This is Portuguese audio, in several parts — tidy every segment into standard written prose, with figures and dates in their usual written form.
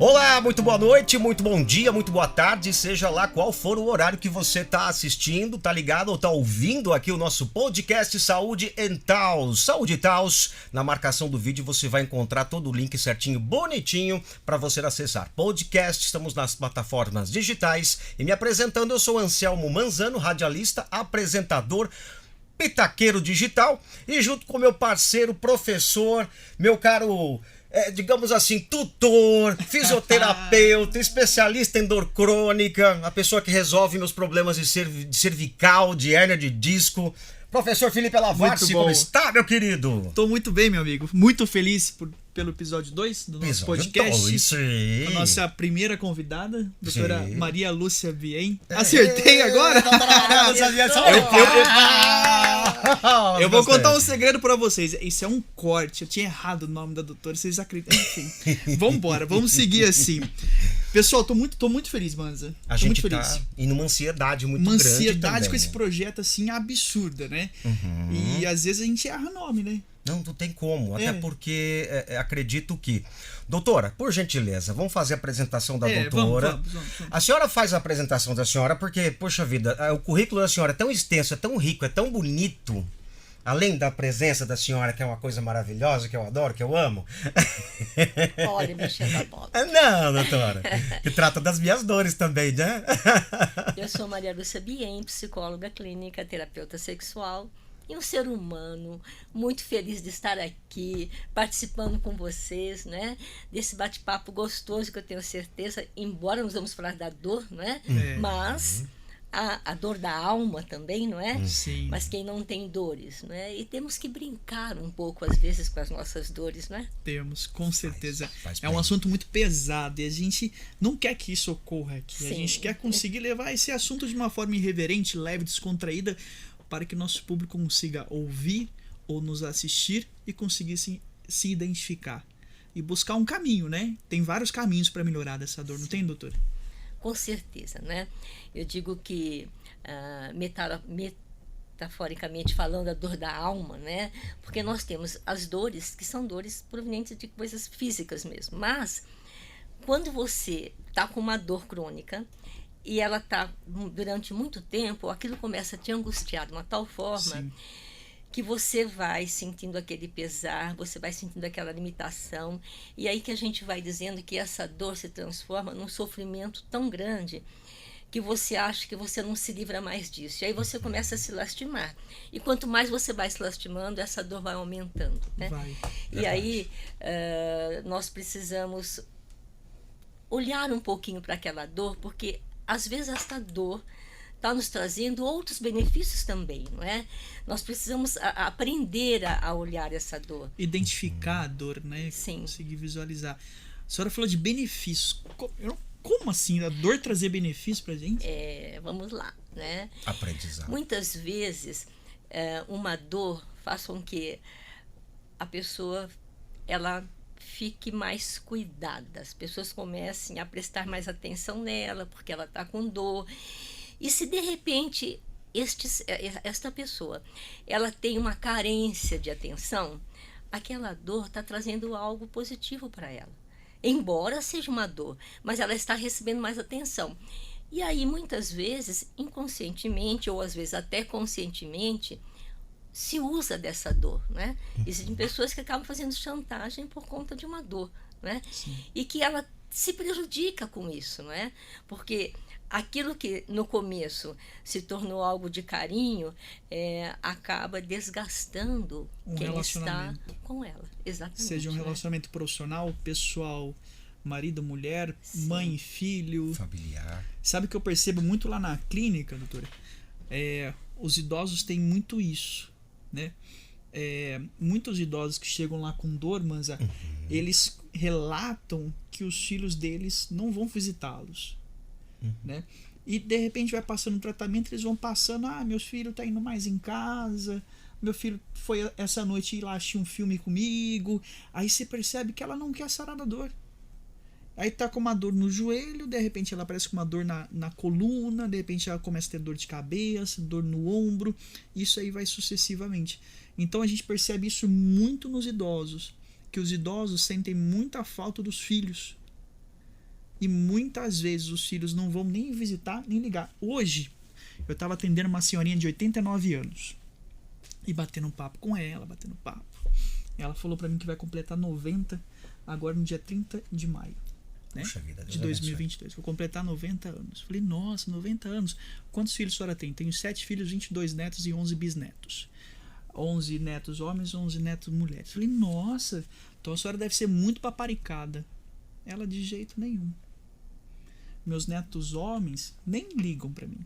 Olá, muito boa noite, muito bom dia, muito boa tarde, seja lá qual for o horário que você tá assistindo, tá ligado ou tá ouvindo aqui o nosso podcast Saúde em Taos. Saúde Taos, na marcação do vídeo você vai encontrar todo o link certinho, bonitinho, para você acessar. Podcast, estamos nas plataformas digitais e me apresentando, eu sou Anselmo Manzano, radialista, apresentador, pitaqueiro digital e junto com meu parceiro, professor, meu caro... digamos assim, tutor, fisioterapeuta, especialista em dor crônica, a pessoa que resolve meus problemas de cervical, de hérnia de disco. Professor Felipe Alavarci, como está, meu querido? Tô muito bem, meu amigo. Muito feliz pelo episódio 2 do nosso podcast. Isso aí. A nossa primeira convidada, doutora Sim. Maria Lúcia Bien. Acertei agora? Eu vou contar um segredo pra vocês. Isso é um corte. Eu tinha errado o nome da doutora. Vocês acreditam? Enfim. Vambora, vamos seguir assim. Pessoal, tô muito feliz, Manza. A Tô gente muito tá feliz. indo numa ansiedade muito Uma grande ansiedade também, com esse né? projeto assim absurda, né? E às vezes a gente erra nome, né? Não tem como, até porque acredito que... Doutora, por gentileza, vamos fazer a apresentação da doutora. Vamos. A senhora faz a apresentação da senhora porque, poxa vida, o currículo da senhora é tão extenso, é tão rico, é tão bonito. Além da presença da senhora, que é uma coisa maravilhosa, que eu adoro, que eu amo. Olha, mexendo a bola. Não, doutora. Que trata das minhas dores também, né? Eu sou Maria Lúcia Bien, psicóloga clínica, terapeuta sexual e um ser humano muito feliz de estar aqui participando com vocês, né? Desse bate-papo gostoso que eu tenho certeza, embora nós vamos falar da dor, não é? Mas a dor da alma também, não é? Sim. Mas quem não tem dores, não é? E temos que brincar um pouco às vezes com as nossas dores, não é? Temos, com certeza. faz É um bem. assunto muito pesado e a gente não quer que isso ocorra aqui. A Sim. gente quer conseguir levar esse assunto de uma forma irreverente, leve, descontraída, para que nosso público consiga ouvir ou nos assistir e conseguir se identificar. E buscar um caminho, né? Tem vários caminhos para melhorar dessa dor, não tem, doutor? Com certeza, né? Eu digo que metaforicamente falando, a dor da alma, né? Porque nós temos as dores que são dores provenientes de coisas físicas mesmo. Mas quando você está com uma dor crônica e ela está durante muito tempo, aquilo começa a te angustiar de uma tal forma Sim. que você vai sentindo aquele pesar, você vai sentindo aquela limitação, e aí que a gente vai dizendo que essa dor se transforma num sofrimento tão grande que você acha que você não se livra mais disso. E aí você começa a se lastimar. E quanto mais você vai se lastimando, essa dor vai aumentando, né? Vai. E aí nós precisamos olhar um pouquinho para aquela dor, porque às vezes essa dor está nos trazendo outros benefícios também, não é? Nós precisamos aprender a olhar essa dor. Identificar a dor, né? Sim. Conseguir visualizar. A senhora falou de benefícios. Como assim? A dor trazer benefícios pra gente? Vamos lá, né? Aprendizado. Muitas vezes uma dor faz com que a pessoa ela fique mais cuidada. As pessoas comecem a prestar mais atenção nela porque ela está com dor. E se de repente esta pessoa ela tem uma carência de atenção, aquela dor está trazendo algo positivo para ela. Embora seja uma dor, mas ela está recebendo mais atenção. E aí, muitas vezes, inconscientemente, ou às vezes até conscientemente, se usa dessa dor, né? Existem pessoas que acabam fazendo chantagem por conta de uma dor, né? E que ela se prejudica com isso, não é? Porque aquilo que no começo se tornou algo de carinho acaba desgastando quem está com ela. Exatamente. Seja um relacionamento profissional, pessoal, marido, mulher, Sim. mãe, filho. Familiar. Sabe o que eu percebo muito lá na clínica, doutora? Os idosos têm muito isso, né? Muitos idosos que chegam lá com dor, Manza, eles relatam que os filhos deles não vão visitá-los, né? E de repente vai passando o tratamento, eles vão passando, meus filhos tá indo mais em casa, meu filho foi essa noite ir lá assistir um filme comigo. Aí você percebe que ela não quer sarar da dor. Aí tá com uma dor no joelho, de repente ela aparece com uma dor na coluna, de repente ela começa a ter dor de cabeça, dor no ombro, isso aí vai sucessivamente. Então a gente percebe isso muito nos idosos, que os idosos sentem muita falta dos filhos. E muitas vezes os filhos não vão nem visitar, nem ligar. Hoje, eu estava atendendo uma senhorinha de 89 anos. E batendo um papo com ela, batendo papo. Ela falou para mim que vai completar 90 agora no dia 30 de maio. Né? Puxa vida, Deus de 2022. Vou completar 90 anos. Falei, nossa, 90 anos. Quantos filhos a senhora tem? Tenho 7 filhos, 22 netos e 11 bisnetos. 11 netos homens, 11 netos mulheres. Falei, nossa, então a senhora deve ser muito paparicada. Ela, de jeito nenhum. Meus netos homens nem ligam para mim.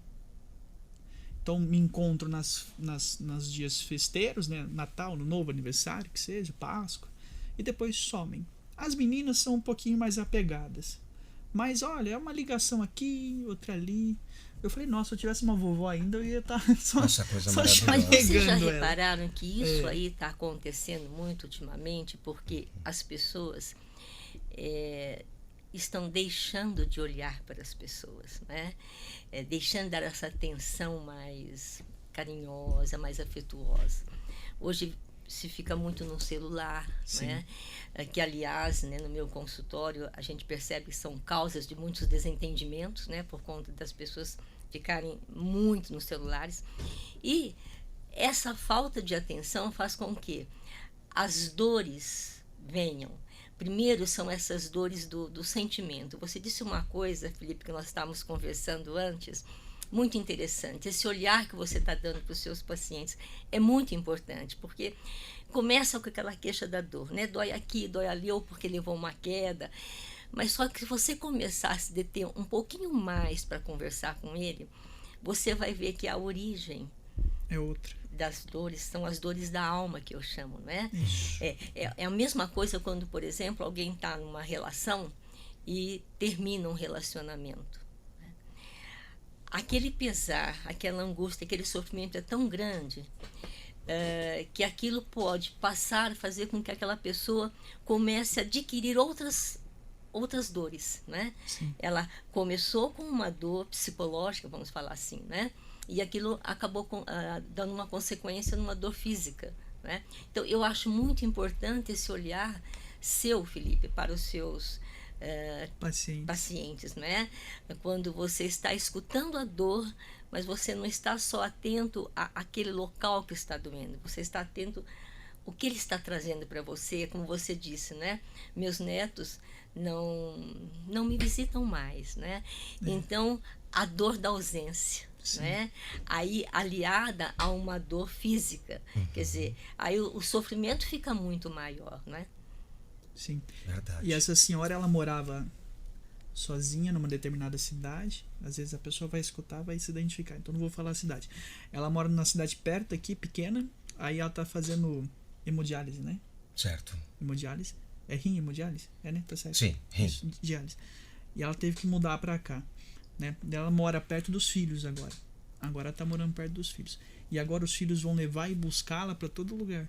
Então me encontro nas dias festeiros, né? Natal, no novo aniversário, que seja, Páscoa, e depois somem. As meninas são um pouquinho mais apegadas. Mas olha, é uma ligação aqui, outra ali. Eu falei, nossa, se eu tivesse uma vovó ainda, eu ia estar só, Nossa, coisa só maravilhosa. Mas vocês já chegando ela. repararam que isso aí está acontecendo muito ultimamente, porque as pessoas estão deixando de olhar para as pessoas, né? Deixando de dar essa atenção mais carinhosa, mais afetuosa. Hoje se fica muito no celular, né? Que, aliás, né, no meu consultório, a gente percebe que são causas de muitos desentendimentos, né? Por conta das pessoas ficarem muito nos celulares. E essa falta de atenção faz com que as dores venham. Primeiro são essas dores do sentimento. Você disse uma coisa, Felipe, que nós estávamos conversando antes, muito interessante. Esse olhar que você está dando para os seus pacientes é muito importante, porque começa com aquela queixa da dor, né? Dói aqui, dói ali, ou porque levou uma queda. Mas só que se você começar a se deter um pouquinho mais para conversar com ele, você vai ver que a origem é outra das dores são as dores da alma, que eu chamo, né? É a mesma coisa quando, por exemplo, alguém está numa relação e termina um relacionamento. Aquele pesar, aquela angústia, aquele sofrimento é tão grande que aquilo pode passar a fazer com que aquela pessoa comece a adquirir outras dores, né? Sim. Ela começou com uma dor psicológica, vamos falar assim, né? E aquilo acabou dando uma consequência numa dor física, né? Então, eu acho muito importante esse olhar seu, Felipe, para os seus pacientes, né? Quando você está escutando a dor, mas você não está só atento àquele local que está doendo, você está atento o que ele está trazendo para você, como você disse, né? Meus netos não me visitam mais, né? Então, a dor da ausência, né? Aí aliada a uma dor física, quer dizer, aí o sofrimento fica muito maior, né? Sim. Verdade. E essa senhora, ela morava sozinha numa determinada cidade. Às vezes a pessoa vai escutar, vai se identificar, então não vou falar a cidade. Ela mora numa cidade perto aqui, pequena. Aí ela tá fazendo hemodiálise, né? Certo. Hemodiálise. É rim hemodiálise? É, né? Tá certo. Sim, rim. Diálise. E ela teve que mudar pra cá, né? Ela mora perto dos filhos agora. Agora ela tá morando perto dos filhos. E agora os filhos vão levar e buscá-la para todo lugar,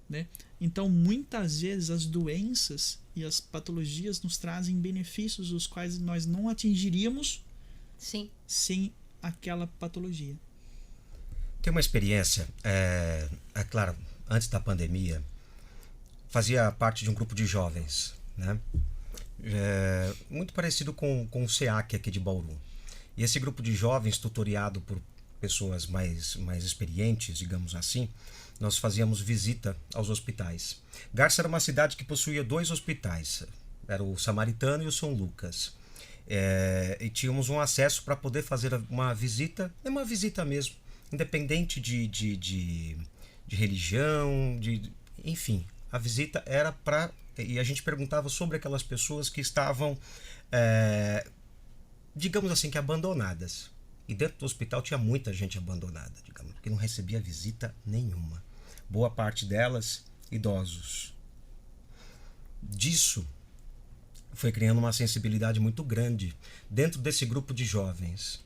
né? Então, muitas vezes as doenças e as patologias nos trazem benefícios os quais nós não atingiríamos sem aquela patologia. Tem uma experiência, claro, antes da pandemia, fazia parte de um grupo de jovens, né? Muito parecido com o SEAC aqui de Bauru. E esse grupo de jovens, tutoriado por pessoas mais experientes, digamos assim, nós fazíamos visita aos hospitais. Garça era uma cidade que possuía 2 hospitais, era o Samaritano e o São Lucas. E tínhamos um acesso para poder fazer uma visita mesmo, independente de religião, enfim, a visita era para... E a gente perguntava sobre aquelas pessoas que estavam, digamos assim, que abandonadas. E dentro do hospital tinha muita gente abandonada, digamos, que não recebia visita nenhuma. Boa parte delas, idosos. Disso foi criando uma sensibilidade muito grande dentro desse grupo de jovens.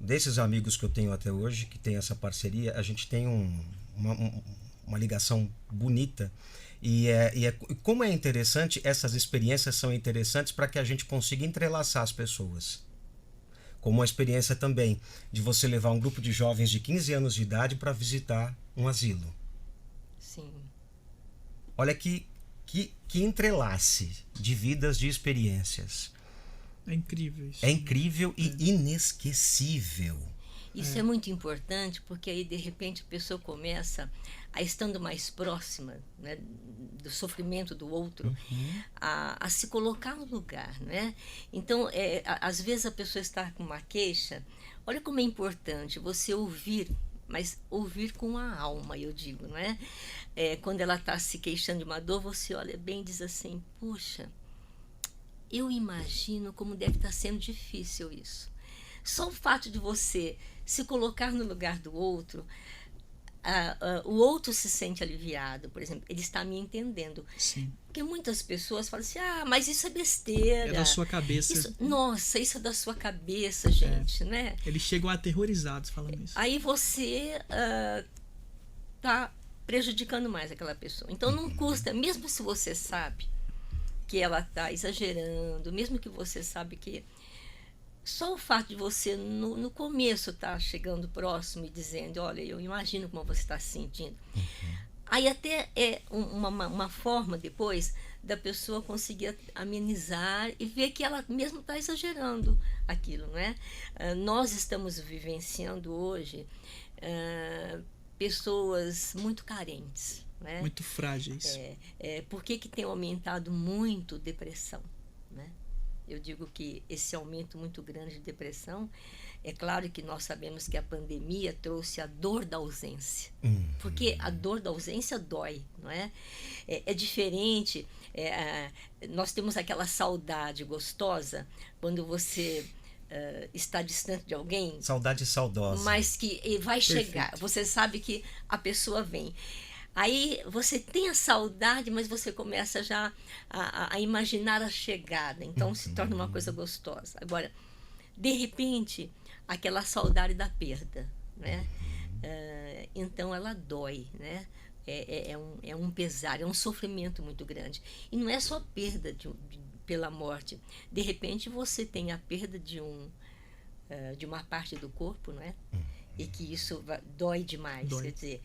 Desses amigos que eu tenho até hoje, que tem essa parceria, a gente tem uma ligação bonita. Como é interessante, essas experiências são interessantes para que a gente consiga entrelaçar as pessoas. Como a experiência também de você levar um grupo de jovens de 15 anos de idade para visitar um asilo. Sim. Olha que entrelace de vidas, de experiências. É incrível isso. É incrível e inesquecível. Isso é muito importante, porque aí de repente a pessoa começa a, estando mais próxima, né, do sofrimento do outro, a se colocar no lugar, né? Então, às vezes a pessoa está com uma queixa. Olha como é importante você ouvir, mas ouvir com a alma, eu digo, não é? Quando ela está se queixando de uma dor, você olha bem e diz assim: puxa, eu imagino como deve estar sendo difícil isso. Só o fato de você se colocar no lugar do outro, o outro se sente aliviado, por exemplo, ele está me entendendo. Sim. Porque muitas pessoas falam assim: mas isso é besteira. É da sua cabeça. Nossa, isso é da sua cabeça, gente, né? Eles chegam aterrorizados falando isso. Aí você tá prejudicando mais aquela pessoa. Então não custa, mesmo se você sabe que ela está exagerando, mesmo que você sabe que só o fato de você no começo estar chegando próximo e dizendo: olha, eu imagino como você está se sentindo. Aí até é uma forma depois da pessoa conseguir amenizar e ver que ela mesmo está exagerando aquilo, né? Nós estamos vivenciando hoje pessoas muito carentes, né? Muito frágeis. Por que tem aumentado muito depressão, né? Eu digo que esse aumento muito grande de depressão, é claro que nós sabemos que a pandemia trouxe a dor da ausência, porque a dor da ausência dói, não é? É diferente, nós temos aquela saudade gostosa quando você está distante de alguém. Saudade saudosa. Mas que vai chegar, você sabe que a pessoa vem. Aí você tem a saudade, mas você começa já a imaginar a chegada. Então se torna uma coisa gostosa. Agora, de repente, aquela saudade da perda, né? Então ela dói, né? É um pesar, é um sofrimento muito grande. E não é só perda pela morte. De repente você tem a perda de uma parte do corpo, não é? E que isso dói demais. Quer dizer,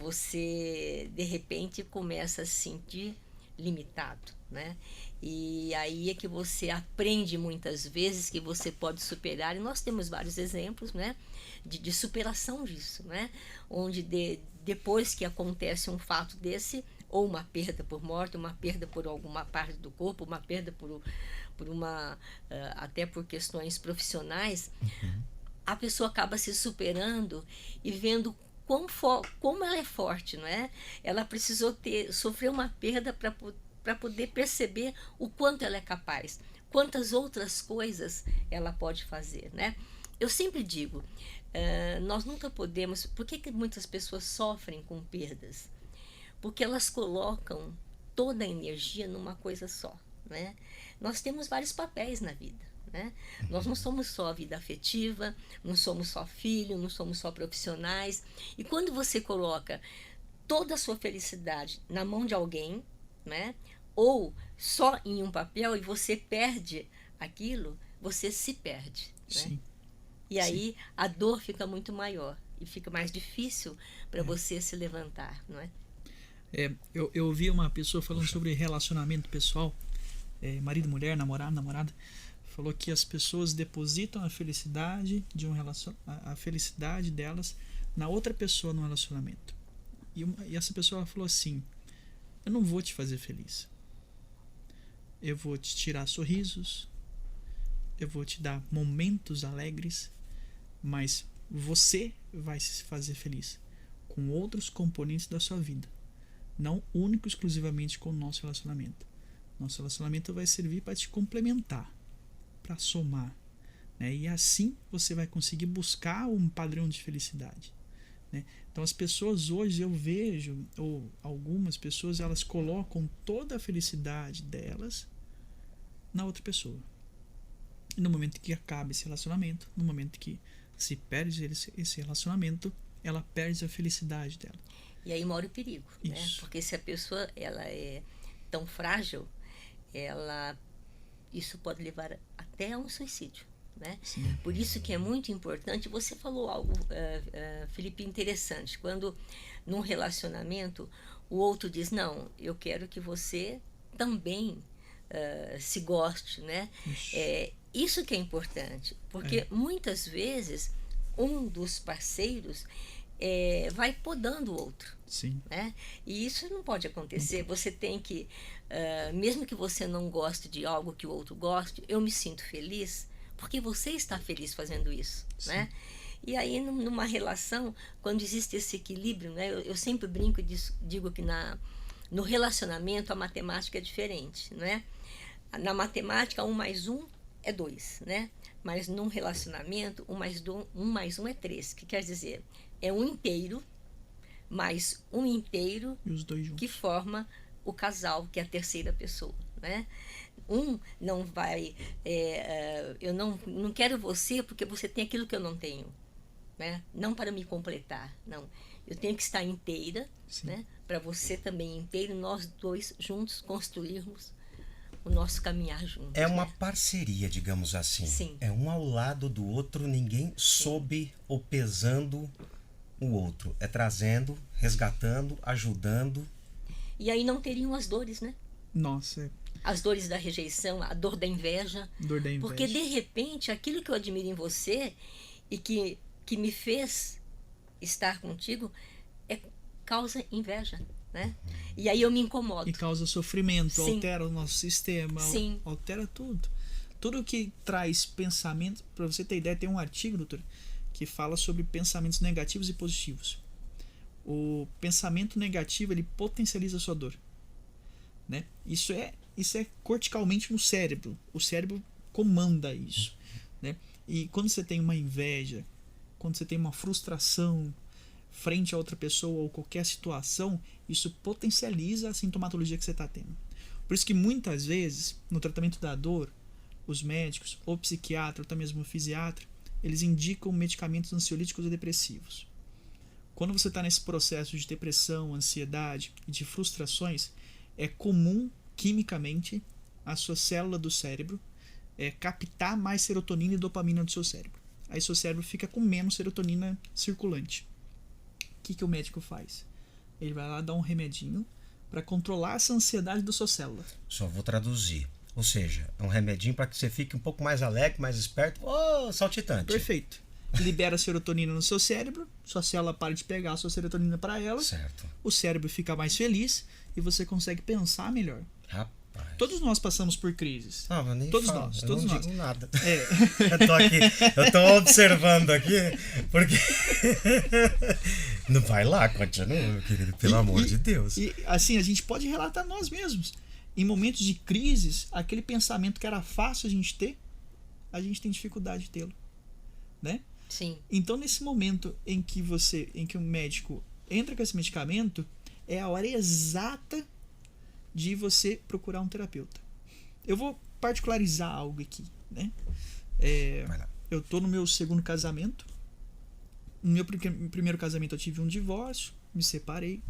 você de repente começa a se sentir limitado, né? E aí é que você aprende muitas vezes que você pode superar, e nós temos vários exemplos, né, de superação disso, né? Onde depois que acontece um fato desse, ou uma perda por morte, uma perda por alguma parte do corpo, uma perda por uma até por questões profissionais, a pessoa acaba se superando e vendo como ela é forte, não é? Ela precisou sofrer uma perda para poder perceber o quanto ela é capaz, quantas outras coisas ela pode fazer, né? Eu sempre digo, nós nunca podemos... Por que muitas pessoas sofrem com perdas? Porque elas colocam toda a energia numa coisa só, né? Nós temos vários papéis na vida, né? Nós não somos só a vida afetiva, não somos só filho, não somos só profissionais. E quando você coloca toda a sua felicidade na mão de alguém, né? Ou só em um papel, e você perde aquilo, você se perde, né? Sim. E aí a dor fica muito maior e fica mais difícil para você se levantar, não é? Eu ouvi uma pessoa falando sobre relacionamento pessoal, marido, mulher, namorado, namorada, falou que as pessoas depositam a felicidade a felicidade delas na outra pessoa no relacionamento. E essa pessoa falou assim: eu não vou te fazer feliz. Eu vou te tirar sorrisos, eu vou te dar momentos alegres, mas você vai se fazer feliz com outros componentes da sua vida, não único exclusivamente com o nosso relacionamento. Nosso relacionamento vai servir para te complementar, para somar, né? E assim você vai conseguir buscar um padrão de felicidade, né? Então as pessoas hoje, eu vejo, ou algumas pessoas, elas colocam toda a felicidade delas na outra pessoa. E no momento que acaba esse relacionamento, no momento que se perde esse relacionamento, ela perde a felicidade dela. E aí mora o perigo, né? Isso. Porque se a pessoa ela é tão frágil, isso pode levar até a um suicídio, né? Sim. Por isso que é muito importante. Você falou algo, Felipe, interessante. Quando num relacionamento o outro diz: não, eu quero que você também se goste, né? isso que é importante, porque muitas vezes um dos parceiros vai podando o outro. Sim. Né? E isso não pode acontecer. Você tem que, mesmo que você não goste de algo que o outro goste, eu me sinto feliz porque você está feliz fazendo isso. Né? E aí, numa relação, quando existe esse equilíbrio, né, eu sempre brinco e digo que no relacionamento a matemática é diferente. Né? Na matemática, 1 mais 1 é 2, né? Mas num relacionamento, 1 mais 1 é 3. Que quer dizer, é um inteiro mais um inteiro E os dois juntos. que forma o casal, que é a terceira pessoa, né? Não vai... eu não quero você porque você tem aquilo que eu não tenho, né? Não para me completar, não. Eu tenho que estar inteira, né? Para você também inteiro, nós dois juntos construirmos o nosso caminhar juntos. É uma né? parceria, digamos assim. Sim. É um ao lado do outro, ninguém sob ou pesando o outro. É trazendo, resgatando, ajudando. E aí não teriam as dores, né? Nossa, As dores da rejeição, a dor da inveja. dor da inveja. Porque, de repente, aquilo que eu admiro em você e que me fez estar contigo causa inveja, né? E aí eu me incomodo. E causa sofrimento, Sim. altera o nosso sistema, Sim. altera tudo. Tudo que traz pensamento, para você ter ideia, tem um artigo, doutor, que fala sobre pensamentos negativos e positivos. O pensamento negativo, ele potencializa a sua dor, né? Isso é corticalmente no cérebro. O cérebro comanda isso, né? E quando você tem uma inveja, quando você tem uma frustração frente a outra pessoa ou qualquer situação, isso potencializa a sintomatologia que você está tendo. Por isso que muitas vezes, no tratamento da dor, os médicos, ou psiquiatra, ou até mesmo o fisiatra, eles indicam medicamentos ansiolíticos ou depressivos. Quando você está nesse processo de depressão, ansiedade e de frustrações, é comum, quimicamente, a sua célula do cérebro captar mais serotonina e dopamina do seu cérebro. Aí seu cérebro fica com menos serotonina circulante. O que o médico faz? Ele vai lá dar um remedinho para controlar essa ansiedade da sua célula. Só vou traduzir. Ou seja, é um remedinho para que você fique um pouco mais alegre, mais esperto. Saltitante. Perfeito. Libera serotonina no seu cérebro, sua célula para de pegar a sua serotonina para ela. Certo. O cérebro fica mais feliz e você consegue pensar melhor. Rapaz. Todos nós passamos por crises. Não, eu nem Todos falo, nós, eu todos não nós. digo nada. É. Eu tô observando aqui, porque... Não vai lá, continua, meu querido, pelo amor de Deus. E assim, a gente pode relatar nós mesmos. Em momentos de crises, aquele pensamento que era fácil a gente ter, a gente tem dificuldade de tê-lo, né? Sim. Então, nesse momento em que o médico entra com esse medicamento, é a hora exata de você procurar um terapeuta. Eu vou particularizar algo aqui, né? Vai lá. Eu tô no meu segundo casamento. No meu primeiro casamento eu tive um divórcio, me separei.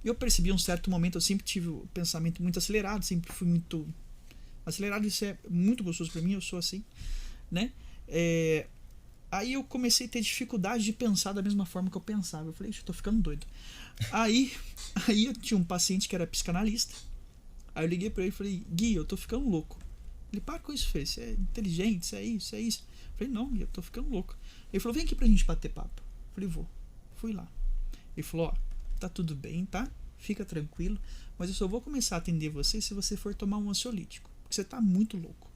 E eu percebi um certo momento, eu sempre tive o pensamento muito acelerado, sempre fui muito acelerado, isso é muito gostoso pra mim, eu sou assim, né? Aí eu comecei a ter dificuldade de pensar da mesma forma que eu pensava. Eu falei, eu tô ficando doido. Aí eu tinha um paciente que era psicanalista. Aí eu liguei pra ele e falei, Gui, eu tô ficando louco. Ele, para com isso, Fê, você é inteligente, isso é isso, é isso. Eu falei, não, Gui, eu tô ficando louco. Ele falou, vem aqui pra gente bater papo. Eu falei, vou. Fui lá. Ele falou, ó, tá tudo bem, tá? Fica tranquilo, mas eu só vou começar a atender você se você for tomar um ansiolítico, porque você tá muito louco.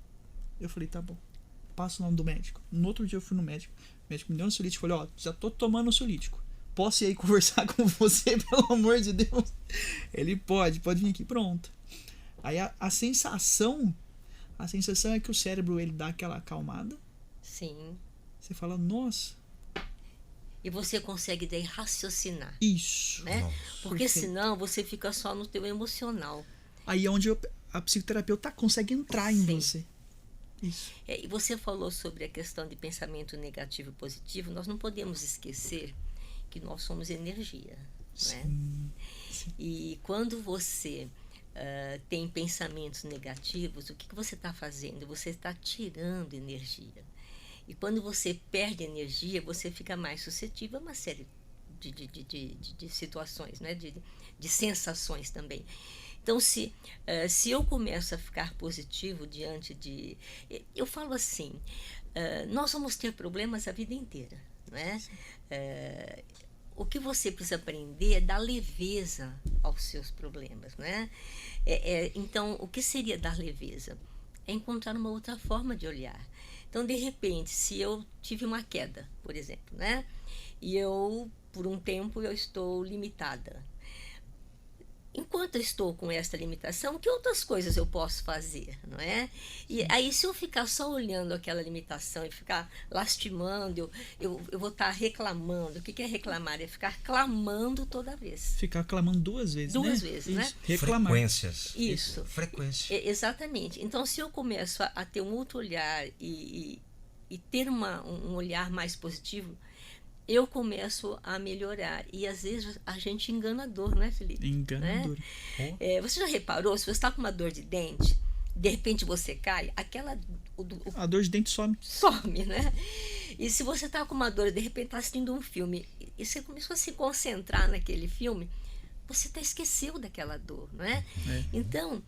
Eu falei, tá bom. Passa o nome do médico. No outro dia eu fui no médico. O médico me deu um ansiolítico. Falei, ó, já tô tomando ansiolítico. Posso ir aí conversar com você, pelo amor de Deus? Ele pode vir aqui. Pronto. Aí a sensação é que o cérebro ele dá aquela acalmada. Sim. Você fala, nossa. E você consegue daí raciocinar. Isso. Né? Nossa. Porque senão você fica só no teu emocional. Aí é onde a psicoterapeuta consegue entrar em Sim. você. Isso. E você falou sobre a questão de pensamento negativo e positivo. Nós não podemos esquecer que nós somos energia. Né? Sim. E quando você tem pensamentos negativos, o que você está fazendo? Você está tirando energia. E quando você perde energia, você fica mais suscetível a uma série de situações, né? de sensações também. Então, se eu começo a ficar positivo diante de... Eu falo assim, nós vamos ter problemas a vida inteira, não é? O que você precisa aprender é dar leveza aos seus problemas, né? Então, o que seria dar leveza? É encontrar uma outra forma de olhar. Então, de repente, se eu tive uma queda, por exemplo, né? E por um tempo, eu estou limitada. Enquanto eu estou com esta limitação, que outras coisas eu posso fazer, não é? E aí, se eu ficar só olhando aquela limitação e ficar lastimando, eu vou estar reclamando. O que é reclamar? É ficar clamando toda vez. Ficar clamando duas vezes, Duas vezes, Isso. né? Reclamar. Frequências. Isso. Frequência. Exatamente. Então, se eu começo a ter um outro olhar e ter um olhar mais positivo, eu começo a melhorar. E às vezes a gente engana a dor, não é, Felipe? Engana a dor. Você já reparou, se você está com uma dor de dente, de repente você cai, a dor de dente some. Some, né? E se você está com uma dor, de repente está assistindo um filme, e você começou a se concentrar naquele filme, você até esqueceu daquela dor, não é? Então,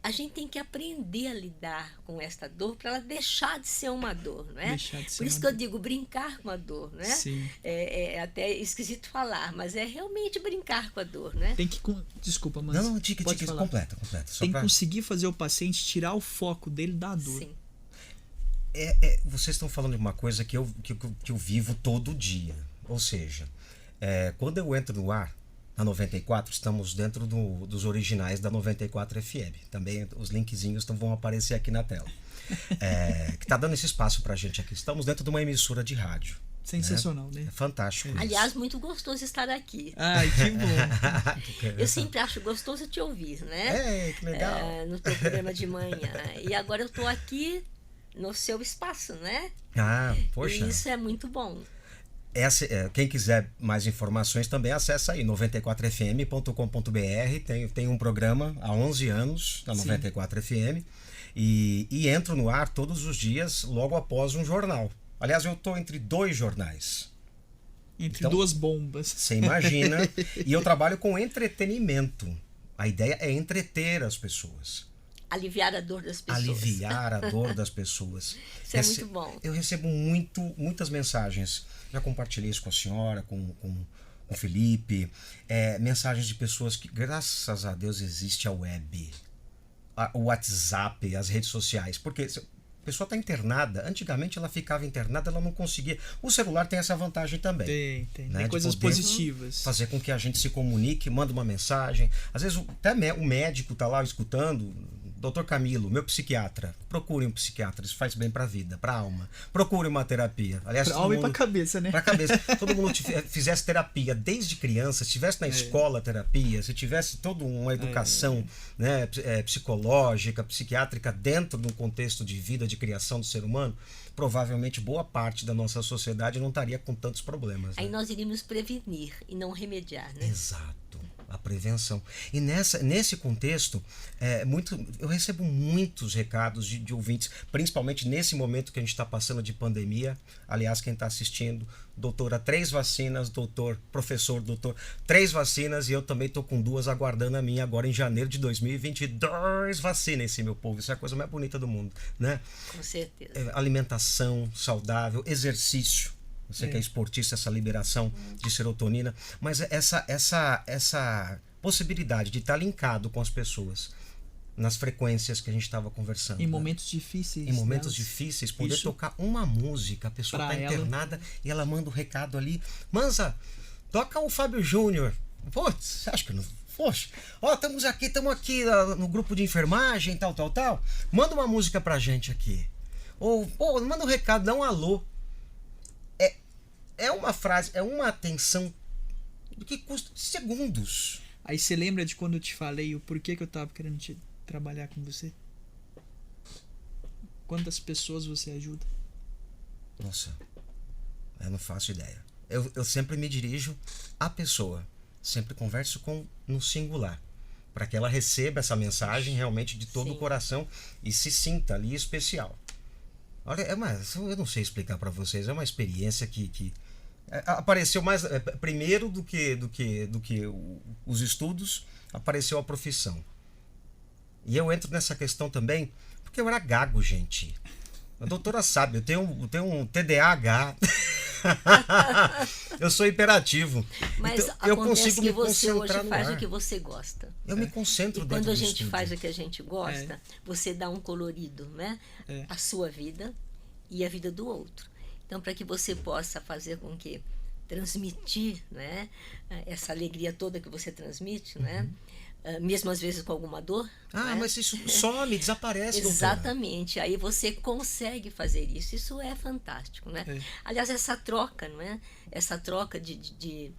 a gente tem que aprender a lidar com esta dor para ela deixar de ser uma dor, não é? Por isso que eu digo brincar com a dor, não é? Sim. É até esquisito falar, mas é realmente brincar com a dor, né? Tem que... Desculpa, mas... Não, diga, completa. Tem que conseguir fazer o paciente tirar o foco dele da dor. Sim. Vocês estão falando de uma coisa que eu vivo todo dia. Ou seja, quando eu entro no ar, na 94, estamos dentro dos originais da 94 FM. Também os linkzinhos vão aparecer aqui na tela. Que está dando esse espaço para a gente aqui. Estamos dentro de uma emissora de rádio. Sensacional, né? É fantástico. Aliás, muito gostoso estar aqui. Ai, que bom. Eu sempre acho gostoso te ouvir, né? Que legal. No teu programa de manhã. E agora eu estou aqui no seu espaço, né? Poxa. E isso é muito bom. Quem quiser mais informações também acessa aí 94fm.com.br. Tem um programa há 11 anos na 94 FM e entro no ar todos os dias logo após um jornal. Aliás, eu estou entre 2 jornais. Entre duas bombas. Você imagina. E eu trabalho com entretenimento. A ideia é entreter as pessoas. Aliviar a dor das pessoas. Aliviar a dor das pessoas. Isso é muito bom. Eu recebo muitas mensagens. Já compartilhei isso com a senhora, com o Felipe. Mensagens de pessoas que, graças a Deus, existe a web. O WhatsApp, as redes sociais. Porque a pessoa está internada. Antigamente ela ficava internada, ela não conseguia. O celular tem essa vantagem também. Tem. Né? Tem coisas positivas. Fazer com que a gente se comunique, manda uma mensagem. Às vezes até o médico está lá escutando. Doutor Camilo, meu psiquiatra. Procure um psiquiatra, isso faz bem para a vida, para a alma. Procure uma terapia. Aliás, para a alma e para a cabeça, né? Para a cabeça. Todo mundo fizesse terapia desde criança, se tivesse na escola terapia, se tivesse toda uma educação né, psicológica, psiquiátrica dentro de um contexto de vida, de criação do ser humano, provavelmente boa parte da nossa sociedade não estaria com tantos problemas. Né? Aí nós iríamos prevenir e não remediar, né? Exato. A prevenção. E nesse contexto, eu recebo muitos recados de ouvintes, principalmente nesse momento que a gente está passando de pandemia. Aliás, quem está assistindo, doutora, 3 vacinas, professor, 3 vacinas, e eu também estou com 2 aguardando a minha agora em janeiro de 2022. Vacinem-se, meu povo, isso é a coisa mais bonita do mundo, né? Com certeza. Alimentação saudável, exercício. Você que é esportista, essa liberação de serotonina. Mas essa possibilidade de estar linkado com as pessoas nas frequências que a gente estava conversando. Em momentos difíceis. Em momentos difíceis, poder tocar uma música. A pessoa está internada e ela manda um recado ali. Manza, toca o Fábio Júnior. Pô, você acha que não... Poxa, estamos aqui no grupo de enfermagem, tal. Manda uma música pra gente aqui. Ou, manda um recado, dá um alô. É uma frase, é uma atenção que custa segundos. Aí você lembra de quando eu te falei o porquê que eu tava querendo trabalhar com você? Quantas pessoas você ajuda? Nossa, eu não faço ideia. Eu sempre me dirijo à pessoa. Sempre converso no singular. Para que ela receba essa mensagem realmente de todo o coração e se sinta ali especial. Olha, eu não sei explicar para vocês. É uma experiência que Apareceu mais primeiro do que os estudos, apareceu a profissão. E eu entro nessa questão também porque eu era gago, gente. A doutora sabe, eu tenho um TDAH. Eu sou hiperativo. Mas então, eu consigo que me você hoje concentrar no faz ar. o que você gosta. Eu me concentro E dentro quando do a gente estúdio. faz o que a gente gosta, você dá um colorido, né? A sua vida e a vida do outro. Então, para que você possa fazer com que transmitir, né, essa alegria toda que você transmite, né? Mesmo às vezes com alguma dor. Ah, né? mas isso some, desaparece, doutora. Exatamente. Aí você consegue fazer isso. Isso é fantástico, né? Aliás, essa troca, não é? Essa troca de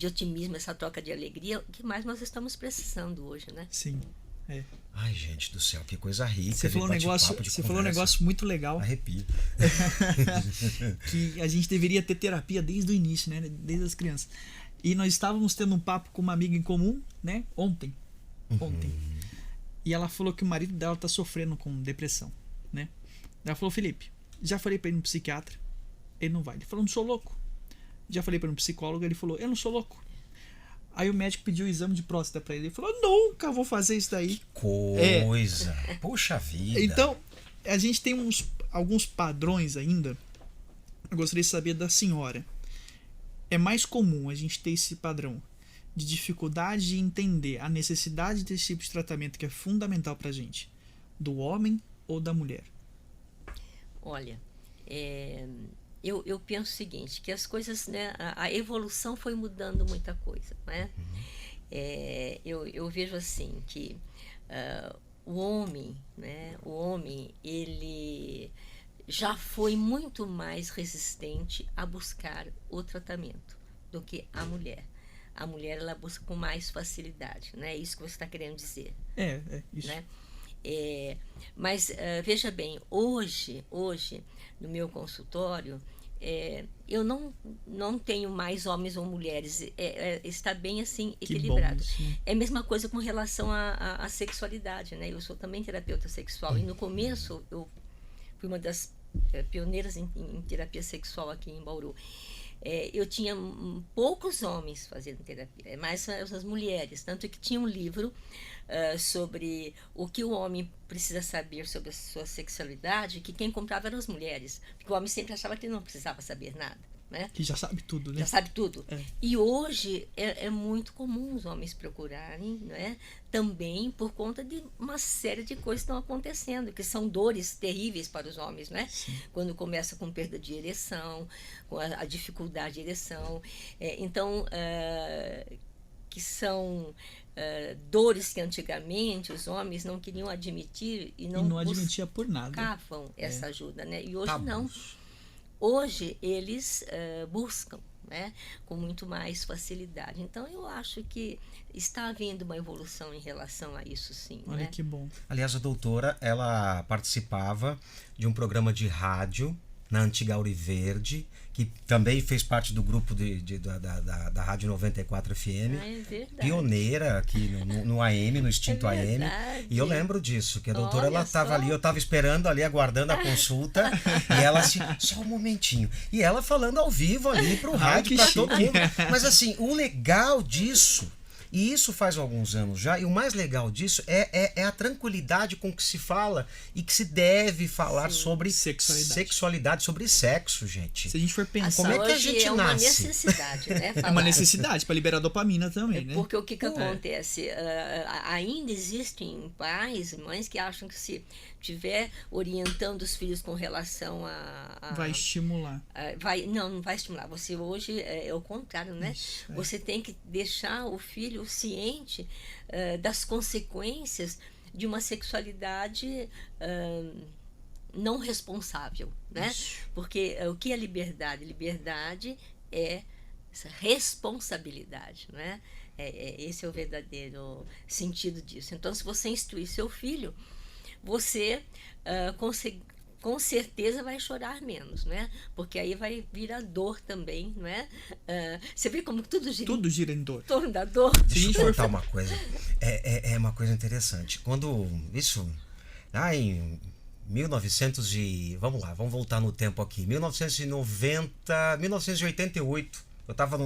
otimismo, essa troca de alegria, o que mais nós estamos precisando hoje, né? Sim. Ai, gente do céu, que coisa rica. Você falou um negócio muito legal. Arrepio. Que a gente deveria ter terapia desde o início, né? Desde as crianças. E nós estávamos tendo um papo com uma amiga em comum, né? Ontem. E ela falou que o marido dela tá sofrendo com depressão, né? Ela falou: Felipe, já falei pra ele ir no psiquiatra, ele não vai. Ele falou: não sou louco. Já falei pra ele no psicólogo, ele falou: eu não sou louco. Aí o médico pediu o exame de próstata pra ele. Ele falou: nunca vou fazer isso daí. Coisa. Puxa vida. Então, a gente tem alguns padrões ainda. Eu gostaria de saber da senhora. É mais comum a gente ter esse padrão de dificuldade de entender a necessidade desse tipo de tratamento que é fundamental pra gente, do homem ou da mulher? Olha, eu penso o seguinte, que as coisas, né, a evolução foi mudando muita coisa, né? Eu vejo assim que o homem, né, ele já foi muito mais resistente a buscar o tratamento do que a mulher. A mulher, ela busca com mais facilidade, né? É isso que você está querendo dizer. Isso. Né? Mas veja bem, hoje no meu consultório, eu não tenho mais homens ou mulheres, está bem assim equilibrado. Que bom, é a mesma coisa com relação à sexualidade, né? Eu sou também terapeuta sexual e no começo eu fui uma das pioneiras em terapia sexual aqui em Bauru. Eu tinha poucos homens fazendo terapia, mais as mulheres, tanto que tinha um livro sobre o que o homem precisa saber sobre a sua sexualidade, que quem comprava eram as mulheres, porque o homem sempre achava que ele não precisava saber nada, né? Que já sabe tudo, né? Já sabe tudo. E hoje é muito comum os homens procurarem, né? Também por conta de uma série de coisas que estão acontecendo, que são dores terríveis para os homens, né? Sim. Quando começa com perda de ereção, com a dificuldade de ereção. Então, que são dores que antigamente os homens não queriam admitir e não admitia por nada. Buscavam essa ajuda, né? E hoje Tabus. não. Hoje eles buscam, né, com muito mais facilidade. Então eu acho que está havendo uma evolução em relação a isso, sim. Olha né? que bom. Aliás, a doutora, ela participava de um programa de rádio na antiga Auri Verde, que também fez parte do grupo da Rádio 94 FM. É verdade. Pioneira aqui no AM, no extinto AM. verdade. E eu lembro disso, que a doutora, Olha ela estava só. ali, eu estava esperando ali, aguardando a consulta, e ela assim, só um momentinho. E ela falando ao vivo ali pro rádio, que para todo chique. mundo. Mas assim, o legal disso, e isso faz alguns anos já, e o mais legal disso é a tranquilidade com que se fala e que se deve falar sobre sexualidade, sobre sexo, gente. Se a gente for pensar, Como é que a Hoje gente é uma nasce? necessidade, né? é uma falar. necessidade para liberar dopamina também, né? Porque o que acontece? Ainda existem pais e mães que acham que se estiver orientando os filhos com relação a Vai estimular. não vai estimular. Você hoje é o contrário, né? Isso, Você tem que deixar o filho ciente das consequências de uma sexualidade não responsável, né? Isso. Porque o que é liberdade? Liberdade é essa responsabilidade, né? Esse é o verdadeiro sentido disso. Então, se você instruir seu filho, você com certeza vai chorar menos, né? Porque aí vai vir a dor também, não é? Você vê como tudo gira em dor. em torno da dor. Deixa eu contar uma coisa. É uma coisa interessante. Quando isso... Lá em Vamos lá, vamos voltar no tempo aqui. 1988. Eu estava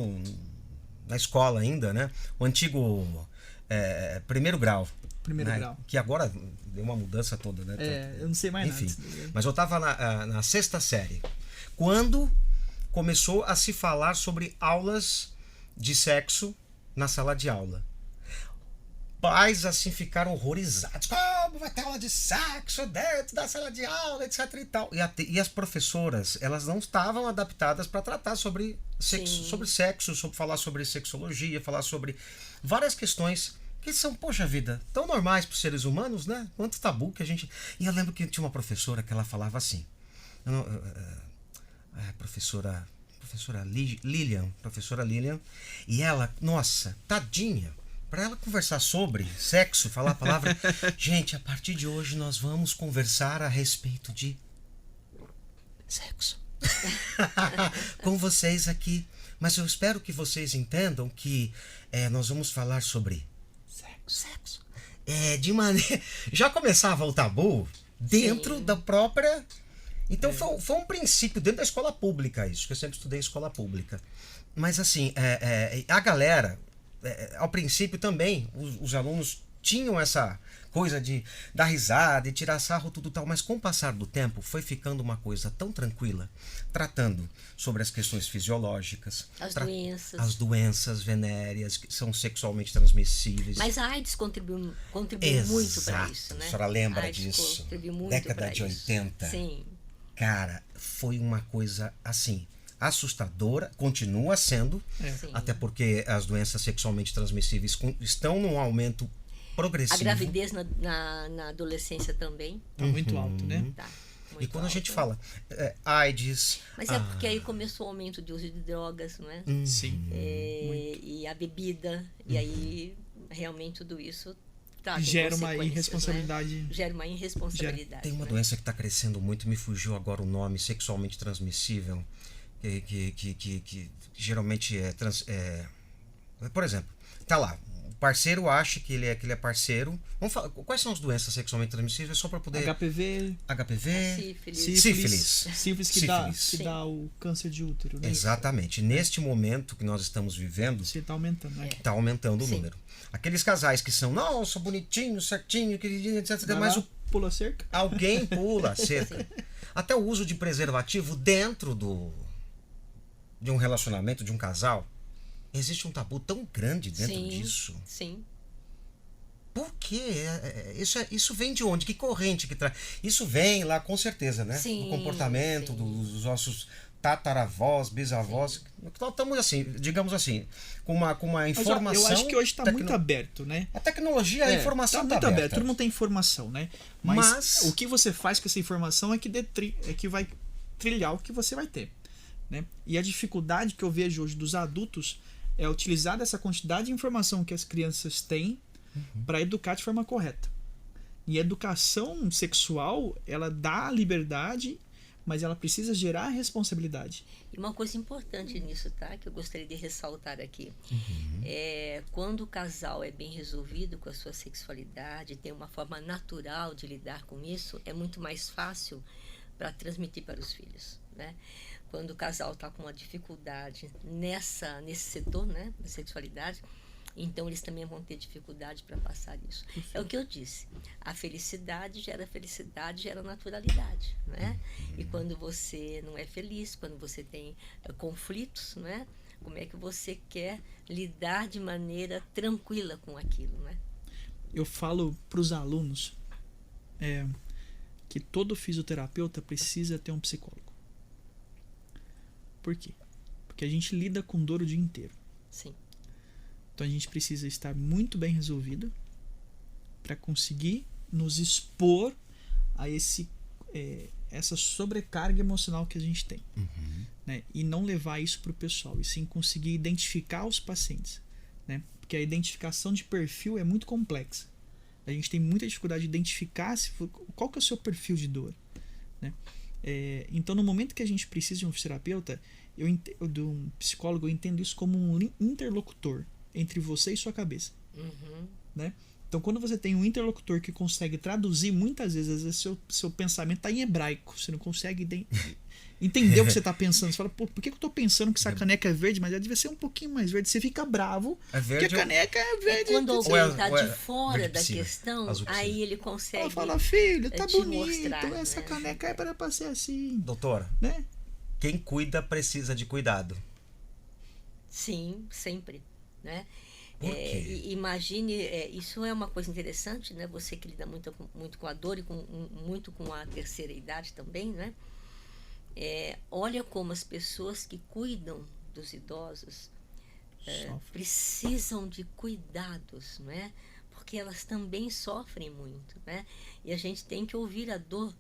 na escola ainda, né? O antigo primeiro grau. Primeiro né? grau. Que agora deu uma mudança toda, né? Eu não sei mais Enfim, nada. mas eu estava na sexta série. Quando começou a se falar sobre aulas de sexo na sala de aula. Pais assim ficaram horrorizados. Como vai ter aula de sexo dentro da sala de aula, etc e tal. E as professoras, elas não estavam adaptadas para tratar sobre sexo, sobre falar sobre sexologia, falar sobre várias questões que são, poxa vida, tão normais para os seres humanos, né? Quanto tabu que a gente... E eu lembro que tinha uma professora que ela falava assim, professora Lilian, e ela, nossa, tadinha, para ela conversar sobre sexo, falar a palavra, gente, a partir de hoje nós vamos conversar a respeito de sexo com vocês aqui, mas eu espero que vocês entendam que nós vamos falar sobre sexo de maneira... Já começava o tabu dentro da própria... Então foi um princípio dentro da escola pública isso, que eu sempre estudei em escola pública. Mas assim, a galera, ao princípio também, os alunos tinham essa coisa de dar risada e tirar sarro, tudo tal, mas com o passar do tempo foi ficando uma coisa tão tranquila, tratando sobre as questões fisiológicas, as doenças venéreas que são sexualmente transmissíveis. Mas a AIDS contribuiu muito para isso, né? A senhora lembra AIDS disso? Contribuiu muito Década de 80. Sim. Cara, foi uma coisa assim, assustadora, continua sendo, até porque as doenças sexualmente transmissíveis estão num aumento progressivo. A gravidez na adolescência também. Tá muito alto, né? Tá. E quando a gente fala AIDS... Mas é porque aí começou o aumento de uso de drogas, não é? Sim. E a bebida, e aí realmente tudo isso gera uma irresponsabilidade. Né? Gera uma irresponsabilidade. Tem uma doença que está crescendo muito, me fugiu agora o nome, sexualmente transmissível, que geralmente por exemplo, tá lá, o parceiro acha que ele é parceiro. Vamos falar, quais são as doenças sexualmente transmissíveis, só para poder... HPV, sífilis que dá o câncer de útero, né? Exatamente. Neste momento que nós estamos vivendo, está aumentando, né? Está aumentando o número. Aqueles casais que são, nossa, bonitinho, certinho, queridinho, etc. Mas pula cerca? Alguém pula a cerca. Até o uso de preservativo dentro de um relacionamento, de um casal, existe um tabu tão grande dentro disso. Sim. Por quê? Isso vem de onde? Que corrente que traz? Isso vem lá, com certeza, né? Sim, do comportamento dos nossos tataravós, bisavós. Nós estamos assim, digamos assim, com uma informação... Eu acho que hoje está muito aberto, né? A tecnologia, a informação está muito aberta. Todo mundo tem informação, né? Mas o que você faz com essa informação é que vai trilhar o que você vai ter, né? E a dificuldade que eu vejo hoje dos adultos é utilizar essa quantidade de informação que as crianças têm para educar de forma correta. E a educação sexual, ela dá liberdade, mas ela precisa gerar responsabilidade. E uma coisa importante nisso, tá? Que eu gostaria de ressaltar aqui. Quando o casal é bem resolvido com a sua sexualidade, tem uma forma natural de lidar com isso, é muito mais fácil para transmitir para os filhos, né? Quando o casal está com uma dificuldade nesse setor, né, da sexualidade, então eles também vão ter dificuldade para passar isso. É o que eu disse. A felicidade, gera naturalidade, né? E quando você não é feliz, quando você tem conflitos, né? Como é que você quer lidar de maneira tranquila com aquilo, né? Eu falo para os alunos que todo fisioterapeuta precisa ter um psicólogo. Por quê? Porque a gente lida com dor o dia inteiro. Sim. Então a gente precisa estar muito bem resolvido para conseguir nos expor a essa sobrecarga emocional que a gente tem, né? E não levar isso para o pessoal, e sim conseguir identificar os pacientes, né? Porque a identificação de perfil é muito complexa. A gente tem muita dificuldade de identificar qual que é o seu perfil de dor, né? Então, no momento que a gente precisa de um fisioterapeuta, de um psicólogo, eu entendo isso como um interlocutor entre você e sua cabeça, né? Então, quando você tem um interlocutor que consegue traduzir, muitas vezes, às vezes seu pensamento está em hebraico. Você não consegue entender o que você está pensando. Você fala, pô, por que eu estou pensando que essa caneca é verde, mas ela devia ser um pouquinho mais verde? Você fica bravo porque a caneca é verde. Quando alguém está de fora da piscina, questão, aí ele consegue. Ela fala, filho, tá te bonito, mostrar, essa né? caneca é para ser assim. Doutora, Né? quem cuida precisa de cuidado. Sim, sempre, né? Por quê? Imagine, isso é uma coisa interessante, né? Você que lida muito com a dor e muito com a terceira idade também, né? Olha como as pessoas que cuidam dos idosos precisam de cuidados, não é? Porque elas também sofrem muito, né? E a gente tem que ouvir a dor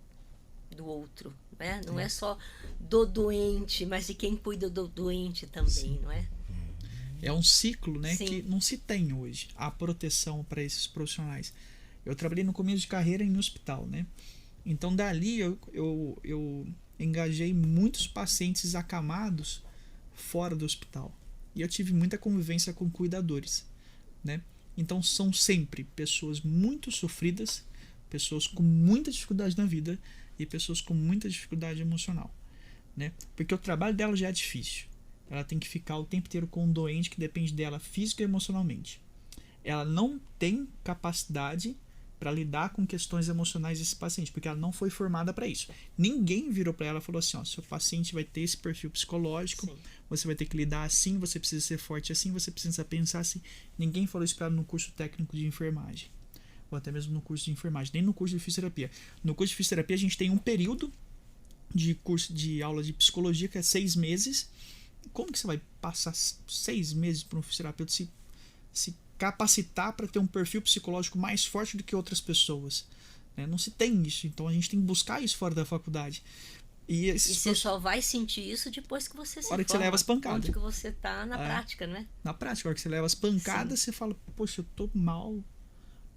do outro, né? Não é só do doente, mas de quem cuida do doente também, sim, não é? É um ciclo, né, sim, que não se tem hoje, a proteção para esses profissionais. Eu trabalhei no começo de carreira em hospital, né? Então dali eu engajei muitos pacientes acamados fora do hospital. E eu tive muita convivência com cuidadores, né? Então são sempre pessoas muito sofridas, pessoas com muita dificuldade na vida e pessoas com muita dificuldade emocional, né? Porque o trabalho dela já é difícil. Ela tem que ficar o tempo inteiro com um doente que depende dela física e emocionalmente. Ela não tem capacidade para lidar com questões emocionais desse paciente, porque ela não foi formada para isso. Ninguém virou para ela e falou assim, ó, seu paciente vai ter esse perfil psicológico, sim, você vai ter que lidar assim, você precisa ser forte assim, você precisa pensar assim. Ninguém falou isso para ela no curso técnico de enfermagem, ou até mesmo no curso de enfermagem, nem no curso de fisioterapia. No curso de fisioterapia a gente tem um período de curso de aula de psicologia que é 6 meses. Como que você vai passar 6 meses para um fisioterapeuta se capacitar para ter um perfil psicológico mais forte do que outras pessoas? Né? Não se tem isso, então a gente tem que buscar isso fora da faculdade. E você só vai sentir isso depois que você se forma. A hora que você leva as pancadas. Onde que você está na prática, né? Na prática, a hora que você leva as pancadas, sim, você fala, poxa, eu tô mal,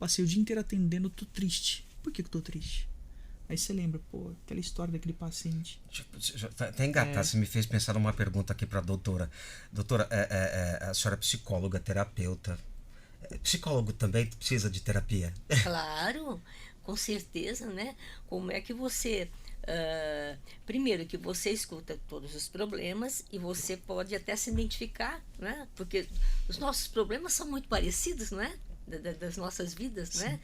passei o dia inteiro atendendo, tô triste. Por que eu tô triste? Aí você lembra, pô, aquela história daquele paciente. Até engatar, você me fez pensar numa pergunta aqui pra doutora. Doutora, a senhora é psicóloga, terapeuta. Psicólogo também precisa de terapia? Claro, com certeza, né? Como é que você... primeiro que você escuta todos os problemas e você pode até se identificar, né? Porque os nossos problemas são muito parecidos, não é? Das nossas vidas, não é?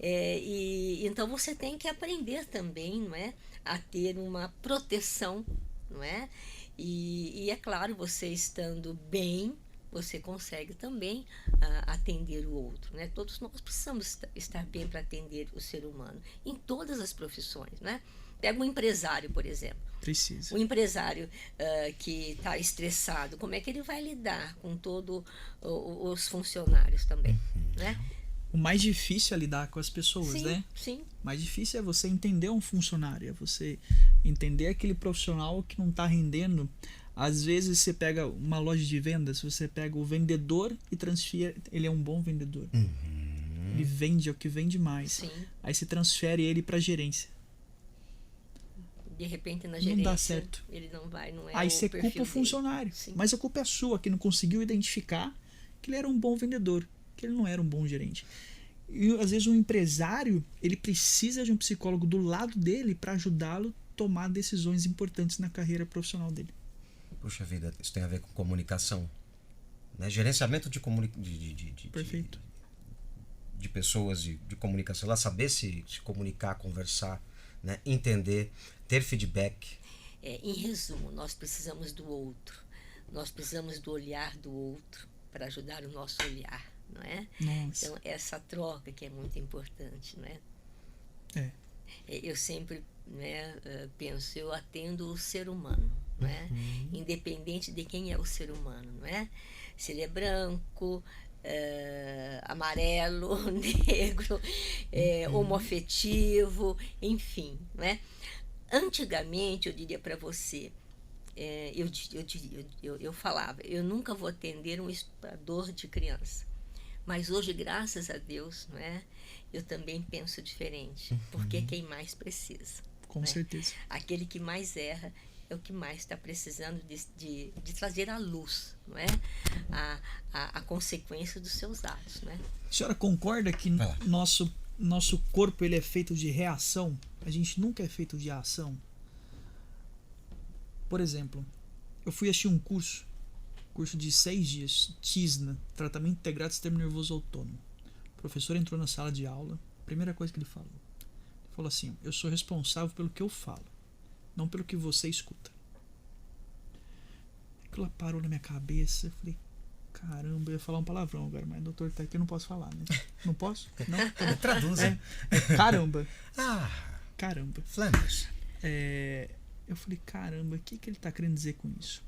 E então você tem que aprender também, não é, a ter uma proteção, não é? E é claro, você estando bem, você consegue também atender o outro, né? Todos nós precisamos estar bem para atender o ser humano em todas as profissões, né? Pega um empresário, por exemplo. Precisa. Um empresário que está estressado, como é que ele vai lidar com todos os funcionários também, né? O mais difícil é lidar com as pessoas, sim, né? Sim. O mais difícil é você entender um funcionário, é você entender aquele profissional que não está rendendo. Às vezes você pega uma loja de vendas, você pega o vendedor e transfere, ele é um bom vendedor. Ele vende, é o que vende mais. Sim. Aí você transfere ele para gerência. De repente na gerência não dá certo. Ele não vai, não é. Aí você culpa o funcionário. Mas a culpa é sua, que não conseguiu identificar que ele era um bom vendedor, que ele não era um bom gerente. E às vezes um empresário, ele precisa de um psicólogo do lado dele para ajudá-lo a tomar decisões importantes na carreira profissional dele. Puxa vida, isso tem a ver com comunicação, né? Gerenciamento de Perfeito. De pessoas, de comunicação, ela saber se comunicar, conversar, né? Entender, ter feedback. Em resumo, nós precisamos do outro, nós precisamos do olhar do outro para ajudar o nosso olhar, não é? Nossa. Então essa troca que é muito importante, não é? Eu sempre, né, penso, eu atendo o ser humano, não é? Independente de quem é o ser humano, não é? Se ele é branco, amarelo, negro, homoafetivo, enfim, não é? Antigamente, eu diria para você, eu falava, eu nunca vou atender um estuprador de criança. Mas hoje, graças a Deus, não é? Eu também penso diferente, porque é quem mais precisa. Com certeza. Aquele que mais erra é o que mais está precisando de trazer à luz, não é? A consequência dos seus atos, não é? A senhora concorda que nosso corpo ele é feito de reação? A gente nunca é feito de ação. Por exemplo, eu fui assistir um curso de 6 dias, TISNA, Tratamento Integrado do Sistema Nervoso Autônomo. O professor entrou na sala de aula, primeira coisa que ele falou assim: eu sou responsável pelo que eu falo, não pelo que você escuta. Aquilo parou na minha cabeça, eu falei, caramba, eu ia falar um palavrão agora, mas o doutor tá aqui, eu não posso falar, né? Não posso? Não? Traduza. Caramba. Ah, Caramba. Flanders. Eu falei, caramba, o que ele tá querendo dizer com isso?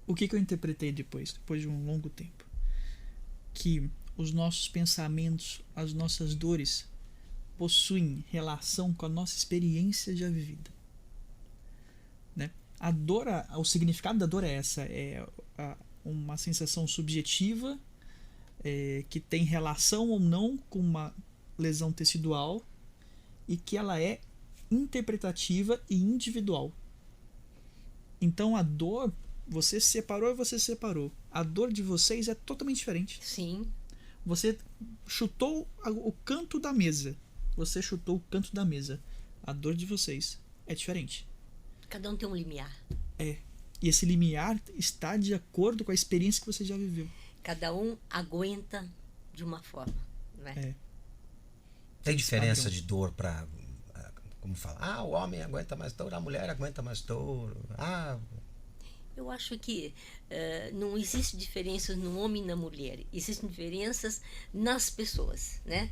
O que eu interpretei depois de um longo tempo? Que os nossos pensamentos, as nossas dores possuem relação com a nossa experiência já vivida, né? A dor, o significado da dor é essa, uma sensação subjetiva que tem relação ou não com uma lesão tecidual e que ela é interpretativa e individual. Então a dor, você se separou e você se separou. A dor de vocês é totalmente diferente. Sim. Você chutou o canto da mesa. Você chutou o canto da mesa. A dor de vocês é diferente. Cada um tem um limiar. E esse limiar está de acordo com a experiência que você já viveu. Cada um aguenta de uma forma, não é? Tem diferença de dor para, como fala, o homem aguenta mais dor, a mulher aguenta mais dor. Eu acho que não existe diferenças no homem e na mulher. Existem diferenças nas pessoas, né?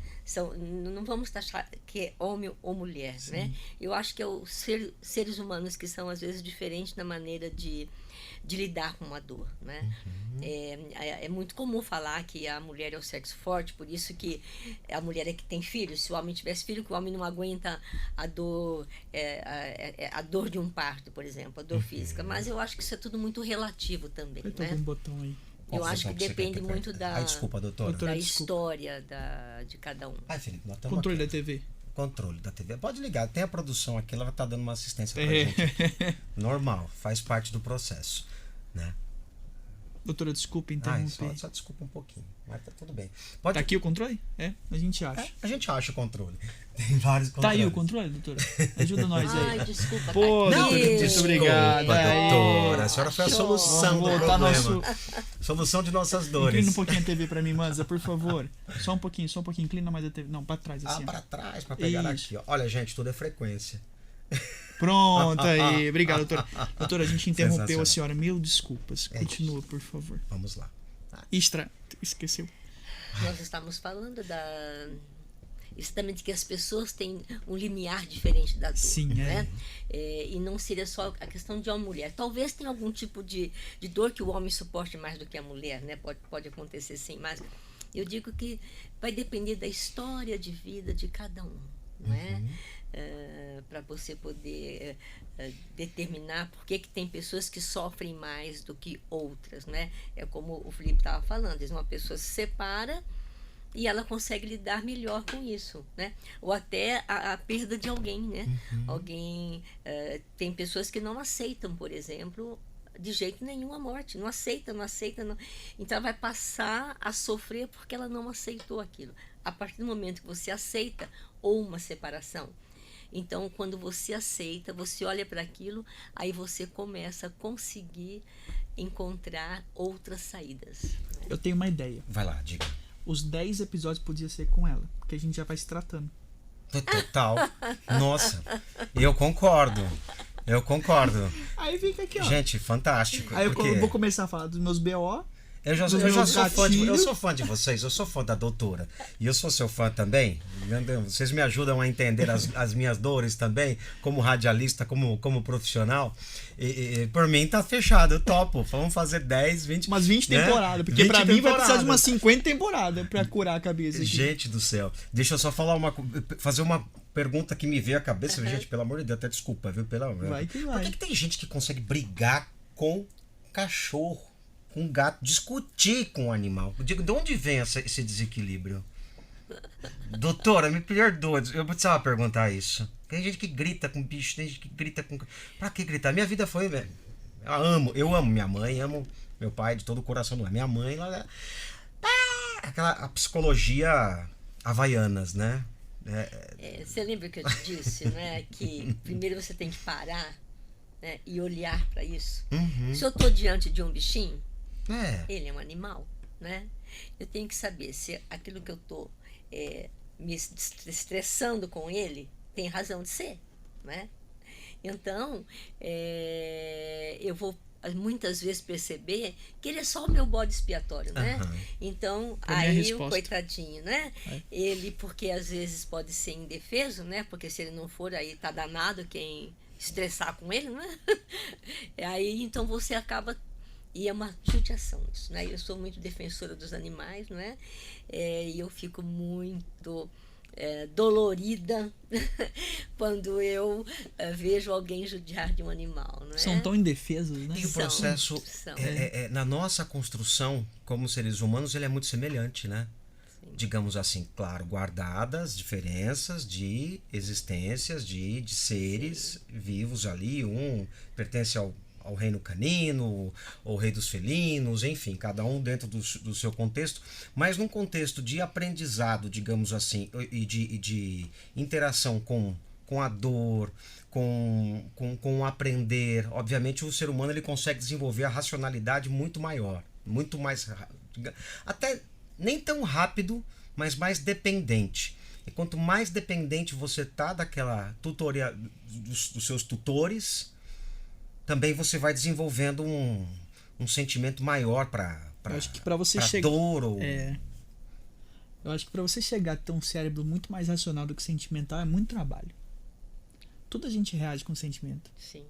Não vamos taxar que é homem ou mulher, né? Eu acho que é os seres humanos que são às vezes diferentes na maneira de lidar com uma dor, né? É muito comum falar que a mulher é o sexo forte, por isso que a mulher é que tem filhos. Se o homem tivesse filho, que o homem não aguenta a dor, a dor de um parto, por exemplo, a dor física. Mas eu acho que isso é tudo muito relativo também, Aperta algum botão aí. Eu acho que depende muito da desculpa, doutora. Da história de cada um. Felipe, nós estamos Controle aqui. da TV. Controle da TV. Pode ligar, tem a produção aqui, ela tá dando uma assistência pra gente. Normal, faz parte do processo, né? Doutora, desculpa interromper. Só desculpa um pouquinho, mas tá tudo bem. Pode... Tá aqui o controle? A gente acha. A gente acha o controle. Tem vários controles. Tá aí o controle, doutora? Ajuda nós aí. Ai, desculpa. Pô, tá doutora, aqui. muito obrigado. Doutora, a senhora foi a solução do problema. Nosso... Solução de nossas dores. Inclina um pouquinho a TV pra mim, Manza, por favor. Só um pouquinho. Inclina mais a TV. Não, pra trás, assim. Pra trás, pra pegar Isso. aqui. Ó. Olha, gente, tudo é frequência. Pronto, aí. Obrigado, doutora. Doutora, a gente interrompeu a senhora. Mil desculpas. Continua, por favor. Vamos lá. Esqueceu. Nós estamos falando exatamente que as pessoas têm um limiar diferente da dor. Sim, né? E não seria só a questão de uma mulher. Talvez tenha algum tipo de dor que o homem suporte mais do que a mulher, né? Pode acontecer sim, mas eu digo que vai depender da história de vida de cada um, não é? Para você poder determinar por que tem pessoas que sofrem mais do que outras, né? É como o Felipe estava falando, uma pessoa se separa e ela consegue lidar melhor com isso, né? Ou até a perda de alguém, né? Alguém tem pessoas que não aceitam, por exemplo, de jeito nenhum a morte, não aceita. Então ela vai passar a sofrer porque ela não aceitou aquilo. A partir do momento que você aceita, ou uma separação, então quando você aceita, você olha para aquilo, aí você começa a conseguir encontrar outras saídas. Eu tenho uma ideia. Vai lá, diga. Os 10 episódios podiam ser com ela, porque a gente já vai se tratando. Total. Nossa, eu concordo. Aí fica aqui, ó. Gente, fantástico. Aí porque... eu vou começar a falar dos meus BO. Eu já sou fã de vocês, eu sou fã da doutora. E eu sou seu fã também. Entendeu? Vocês me ajudam a entender as minhas dores também, como radialista, como profissional. E por mim tá fechado, eu topo. Vamos fazer 10, 20... Umas 20 né? temporadas, porque 20 pra mim vai temporadas. precisar de umas 50 temporadas pra curar a cabeça aqui. Gente do céu. Deixa eu só fazer uma pergunta que me veio à cabeça. Gente, pelo amor de Deus, até desculpa, viu? Vai que vai. Por que tem gente que consegue brigar com cachorro, com gato, discutir com o animal? De onde vem esse desequilíbrio? Doutora, me perdoa, eu precisava perguntar isso. Tem gente que grita com bicho, tem gente que grita com... Pra que gritar? Minha vida foi... Eu amo minha mãe, amo meu pai de todo o coração. Não é minha mãe, ela... a psicologia havaianas, né? Você lembra que eu te disse, né? Que primeiro você tem que parar, né, e olhar para isso. Uhum. Se eu estou diante de um bichinho, É. ele é um animal, né? Eu tenho que saber se aquilo que eu estou me estressando com ele tem razão de ser, né? Então, eu vou muitas vezes perceber que ele é só o meu bode expiatório, né? Aham. Então, Foi a minha aí resposta. o coitadinho, né? Ele, porque às vezes pode ser indefeso, né? Porque se ele não for, aí tá danado quem estressar com ele, né? Aí, então, você acaba... E é uma judiação isso, né? Eu sou muito defensora dos animais, né? E eu fico muito... dolorida quando eu vejo alguém judiar de um animal, não é? São tão indefesos, né? E o processo, são. na nossa construção, como seres humanos, ele é muito semelhante, né? Sim. Digamos assim, claro, guardadas diferenças de existências de seres vivos ali. Um pertence ao reino canino, ou rei dos felinos, enfim, cada um dentro do seu contexto, mas num contexto de aprendizado, digamos assim, e de interação com a dor, com o aprender. Obviamente o ser humano ele consegue desenvolver a racionalidade muito maior, muito mais, até nem tão rápido, mas mais dependente. E quanto mais dependente você tá daquela tutoria dos seus tutores, também você vai desenvolvendo um sentimento maior para dor ou... Eu acho que para você chegar a ter um cérebro muito mais racional do que sentimental é muito trabalho. Tudo a gente reage com sentimento. Sim.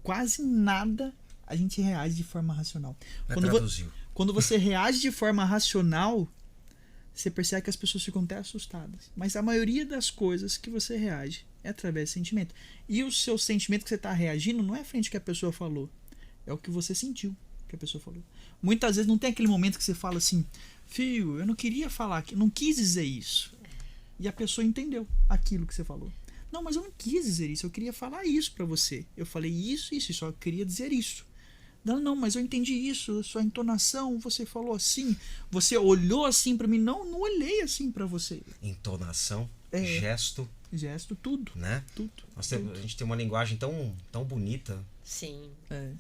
Quase nada a gente reage de forma racional. Quando você reage de forma racional, você percebe que as pessoas ficam até assustadas. Mas a maioria das coisas que você reage é através de sentimento. E o seu sentimento que você está reagindo não é frente ao que a pessoa falou. É o que você sentiu que a pessoa falou. Muitas vezes não tem aquele momento que você fala assim, filho, eu não queria falar, não quis dizer isso. E a pessoa entendeu aquilo que você falou. Não, mas eu não quis dizer isso, eu queria falar isso pra você. Eu falei isso, só queria dizer isso. Não, mas eu entendi isso, sua entonação, você falou assim, você olhou assim pra mim. Não olhei assim pra você. Entonação, gesto, tudo. Né? Tudo. A gente tem uma linguagem tão bonita. Sim.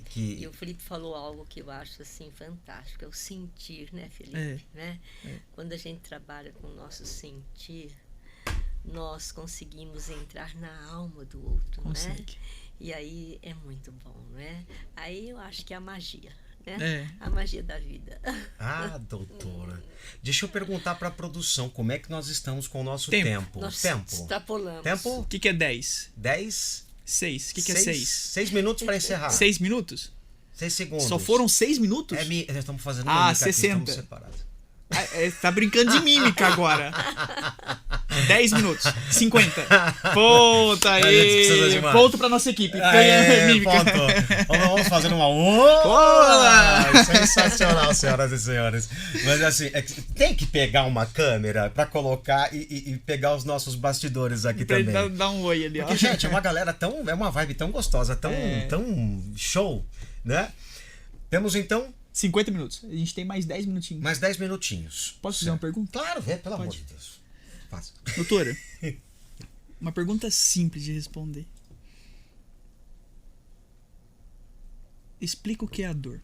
Que... E o Felipe falou algo que eu acho assim fantástico, é o sentir, né, Felipe? Né? Quando a gente trabalha com o nosso sentir, nós conseguimos entrar na alma do outro, né? E aí é muito bom, né? Aí eu acho que é a magia, né? A magia da vida. Ah, doutora. Deixa eu perguntar para a produção, como é que nós estamos com o nosso tempo? Nós tempo. extrapolamos. Tempo? O que é 10? 10? 6. O que é 6? 6 minutos para encerrar. 6 minutos? 6 segundos. Só foram 6 minutos? Nós estamos fazendo uma 60. Aqui, estamos separados. Tá brincando de mímica agora. 10 minutos. 50. Ponto aí. Ponto pra nossa equipe. Mímica. Ponto. Vamos fazer uma... Sensacional, senhoras e senhores. Mas assim, tem que pegar uma câmera pra colocar e pegar os nossos bastidores aqui pra também. Dá um oi ali, ó. Porque, gente, é uma galera tão... É uma vibe tão gostosa, tão show, né? Temos então... 50 minutos. A gente tem mais 10 minutinhos. Mais 10 minutinhos. Posso fazer uma pergunta? Claro, pelo amor de Deus. Faça. Doutora, uma pergunta simples de responder. Explica o que é a dor.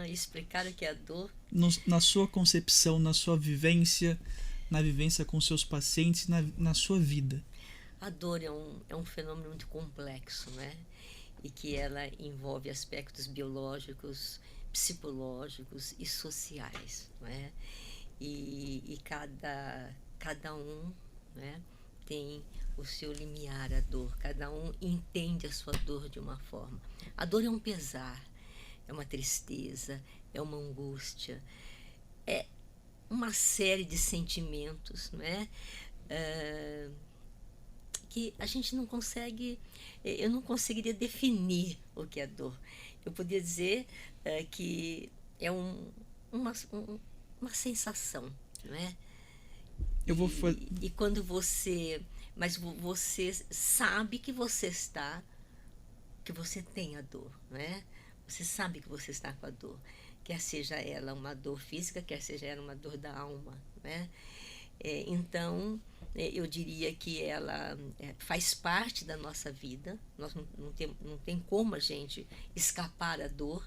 Explicar o que é a dor? Na sua concepção, na sua vivência, na vivência com seus pacientes, na sua vida. A dor é um fenômeno muito complexo, né? E que ela envolve aspectos biológicos, psicológicos e sociais, não é? E cada um, né, tem o seu limiar à dor, cada um entende a sua dor de uma forma. A dor é um pesar, é uma tristeza, é uma angústia, é uma série de sentimentos, não é? Que a gente não consegue, eu não conseguiria definir o que é dor. Eu poderia dizer que é uma sensação, não é? Eu vou E quando você... Mas você sabe que você está... Que você tem a dor, né? Você sabe que você está com a dor. Quer seja ela uma dor física, quer seja ela uma dor da alma, né? Então, eu diria que ela faz parte da nossa vida. Nós não tem como a gente escapar da dor,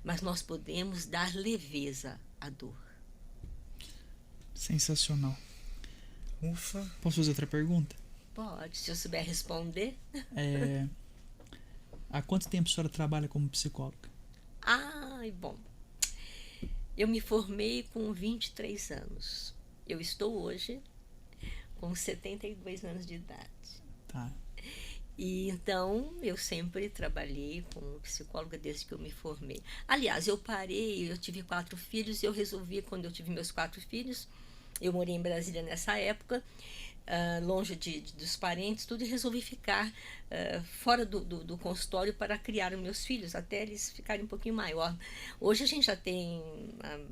mas nós podemos dar leveza à dor. Sensacional. Ufa. Posso fazer outra pergunta? Pode, se eu souber responder. Há quanto tempo a senhora trabalha como psicóloga? Ai, bom. Eu me formei com 23 anos. Eu estou hoje com 72 anos de idade. Tá. E então eu sempre trabalhei como psicóloga desde que eu me formei. Aliás, eu parei, eu tive 4 filhos e eu resolvi, quando eu tive meus 4 filhos, eu morei em Brasília nessa época, longe dos parentes, tudo, e resolvi ficar fora do consultório para criar os meus filhos, até eles ficarem um pouquinho maior. Hoje a gente já tem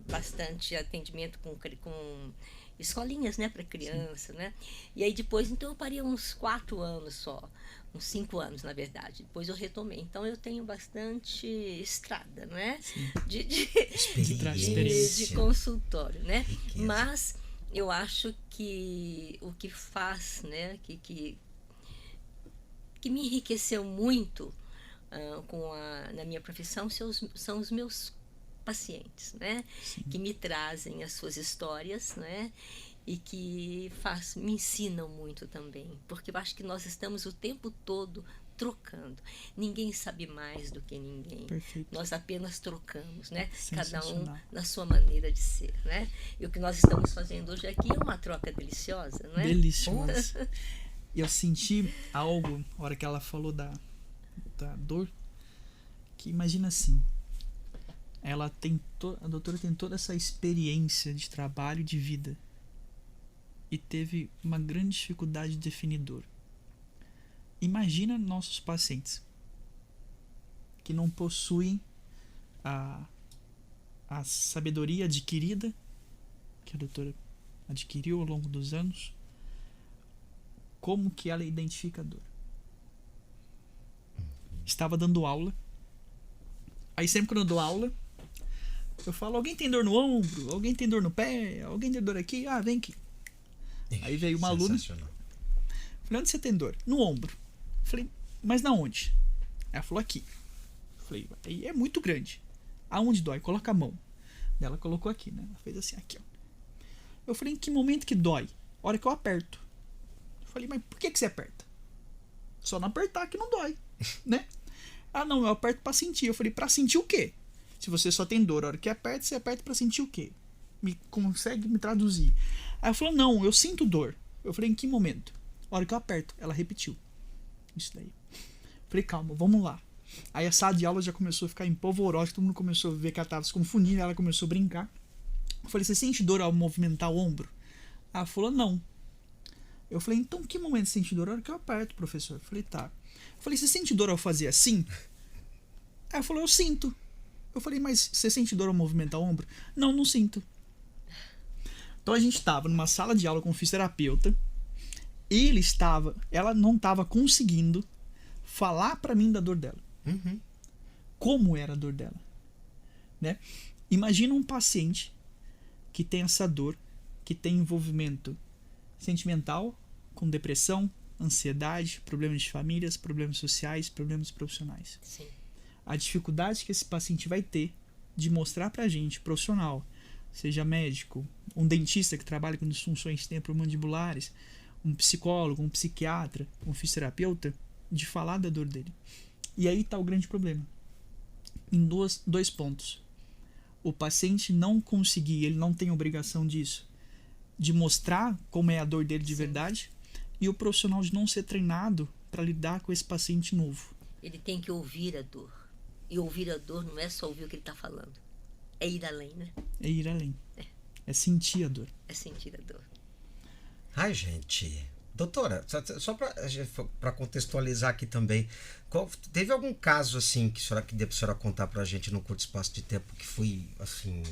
bastante atendimento com escolinhas, né, para criança, né? E aí depois, então eu parei uns 4 anos só, uns 5 anos na verdade. Depois eu retomei. Então eu tenho bastante estrada, não é? De consultório, né? Riqueza. Mas eu acho que o que faz, né, que me enriqueceu muito na minha profissão são os meus pacientes, né? Sim. Que me trazem as suas histórias, né? E que me ensinam muito também, porque eu acho que nós estamos o tempo todo trocando. Ninguém sabe mais do que ninguém. Perfeito. Nós apenas trocamos, né? Cada um Sensacional. na sua maneira de ser, né? E o que nós estamos fazendo hoje aqui é uma troca deliciosa, não é? Deliciosa. Eu senti algo, na hora que ela falou da dor, que imagina assim, a doutora tem toda essa experiência de trabalho e de vida e teve uma grande dificuldade de definir dor. Imagina nossos pacientes que não possuem a sabedoria adquirida que a doutora adquiriu ao longo dos anos, como que ela identifica a dor. Estava dando aula, aí sempre quando eu dou aula eu falo: alguém tem dor no ombro? Alguém tem dor no pé? Alguém tem dor aqui? Ah, vem aqui. Aí veio uma aluna. Falei: onde você tem dor? No ombro. Falei: mas na onde? Ela falou: aqui. Falei: aí é muito grande. Aonde dói? Coloca a mão. Ela colocou aqui, né? Ela fez assim, aqui, ó. Eu falei: em que momento que dói? A hora que eu aperto. Eu falei: mas por que você aperta? Só não apertar que não dói, né? Ah, não, eu aperto pra sentir. Eu falei: pra sentir o quê? Se você só tem dor, a hora que aperta, você aperta pra sentir o quê? Consegue me traduzir? Aí ela falou: não, eu sinto dor. Eu falei: em que momento? A hora que eu aperto. Ela repetiu isso daí. Eu falei: calma, vamos lá. Aí a sala de aula já começou a ficar empolvorosa, todo mundo começou a ver que ela tava se confundindo, ela começou a brincar. Eu falei: você sente dor ao movimentar o ombro? Ela falou: não. Eu falei: então que momento você sente dor? A hora que eu aperto, professor. Eu falei: tá. Eu falei: você sente dor ao fazer assim? Ela falou: eu sinto. Eu falei: mas você sente dor ao movimentar o ombro? Não, não sinto. Então a gente estava numa sala de aula com um fisioterapeuta. Ela não estava conseguindo falar para mim da dor dela. Uhum. Como era a dor dela, né? Imagina um paciente que tem essa dor, que tem envolvimento sentimental, com depressão, ansiedade, problemas de famílias, problemas sociais, problemas profissionais. Sim. A dificuldade que esse paciente vai ter de mostrar pra gente, profissional, seja médico, um dentista que trabalha com disfunções temporomandibulares, um psicólogo, um psiquiatra, um fisioterapeuta, de falar da dor dele. E aí tá o grande problema. Em dois pontos. O paciente não conseguir, ele não tem obrigação disso, de mostrar como é a dor dele de verdade, e o profissional de não ser treinado para lidar com esse paciente novo. Ele tem que ouvir a dor. E ouvir a dor não é só ouvir o que ele está falando. É ir além, né? É ir além. É sentir a dor. É sentir a dor. Ai, gente. Doutora, só para contextualizar aqui também, teve algum caso assim que dê para a senhora contar para a gente num curto espaço de tempo que foi assim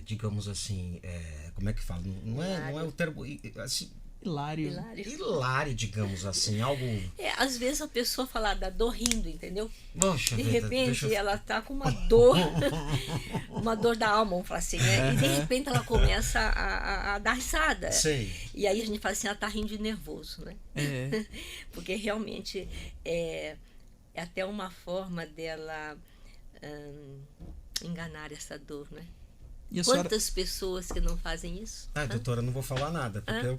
digamos assim, como é que fala? Não é o termo, assim, Hilário. hilário, digamos assim, algo... Às vezes a pessoa fala da dor rindo, entendeu? Poxa De vida, repente ela tá com uma dor, uma dor da alma, vamos falar assim, né? E de repente ela começa a dar risada. Sei. E aí a gente fala assim, ela tá rindo de nervoso, né? Porque realmente é até uma forma dela enganar essa dor, né? E a Quantas senhora... pessoas que não fazem isso? Doutora, eu não vou falar nada, porque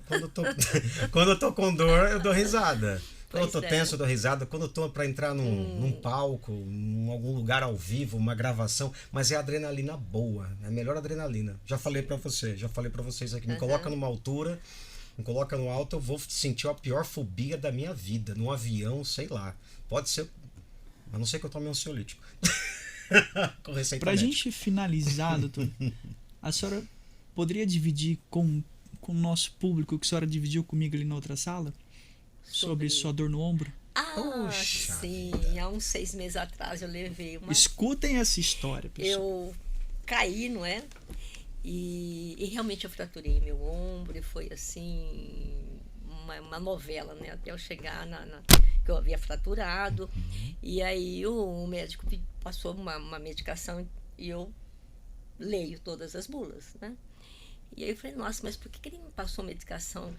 quando eu tô com dor, eu dou risada. Quando eu tô tenso, eu dou risada. Quando eu tô pra entrar num palco, em algum lugar ao vivo, uma gravação, mas é adrenalina boa, é a melhor adrenalina. Já falei pra vocês aqui, me coloca numa altura, me coloca no alto, eu vou sentir a pior fobia da minha vida, num avião, sei lá. Pode ser, a não ser que eu tome um ansiolítico. Pra gente finalizar, doutor, a senhora poderia dividir com o nosso público o que a senhora dividiu comigo ali na outra sala? Sobre sua dor no ombro? Puxa sim. vida. Há uns 6 meses atrás eu levei uma... Escutem essa história, pessoal. Eu caí, não é? E realmente eu fraturei meu ombro e foi assim... Uma novela, né? Até eu chegar que eu havia fraturado. E aí o médico passou uma medicação e eu leio todas as bulas, né? E aí eu falei, nossa, mas por que ele me passou medicação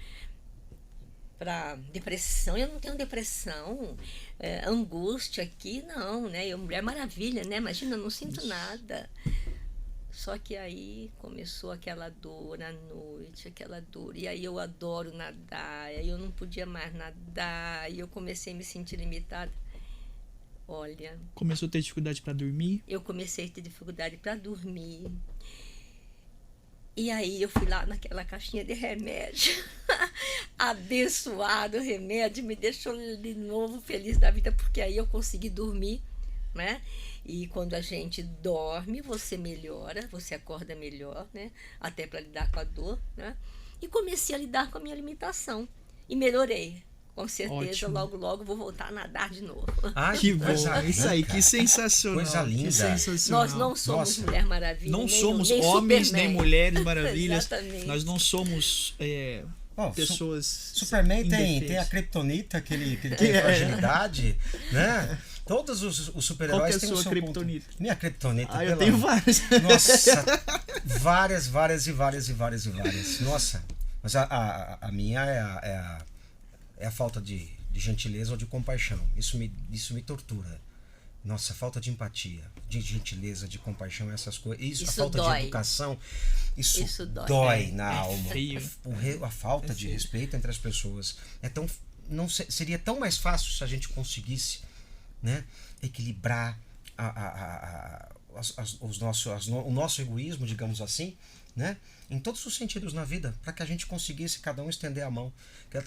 para depressão? Eu não tenho depressão, angústia aqui, não, né? Eu, Mulher Maravilha, né? Imagina, eu não sinto nada. Só que aí começou aquela dor à noite, aquela dor. E aí eu adoro nadar, aí eu não podia mais nadar, e eu comecei a me sentir limitada. Olha... Começou a ter dificuldade para dormir? Eu comecei a ter dificuldade para dormir. E aí eu fui lá naquela caixinha de remédio. Abençoado remédio, me deixou de novo feliz da vida, porque aí eu consegui dormir, né? E quando a gente dorme, você melhora, você acorda melhor, né? Até para lidar com a dor, né? E comecei a lidar com a minha alimentação. E melhorei. Com certeza, Ótimo. logo vou voltar a nadar de novo. Que bom, isso aí, que sensacional. Coisa linda. Que sensacional. Nós não somos Mulher Maravilha. Não nem somos nem homens, Superman. nem mulheres maravilhas. Exatamente. Nós não somos pessoas... Superman tem indefesas. a Kryptonita, que ele tem fragilidade, né? Todos os super-heróis Qual que é têm a o sua seu kryptonita? ponto. Minha Kryptonita. Eu tenho várias. Nossa, várias. Nossa, mas a minha é a falta de gentileza ou de compaixão. Isso me tortura. Nossa, falta de empatia, de gentileza, de compaixão, essas coisas. Isso, a falta dói. de educação, isso dói. dói na alma. feio. A falta de respeito entre as pessoas seria tão mais fácil se a gente conseguisse, né, equilibrar o nosso egoísmo, digamos assim, né, em todos os sentidos na vida, para que a gente conseguisse cada um estender a mão.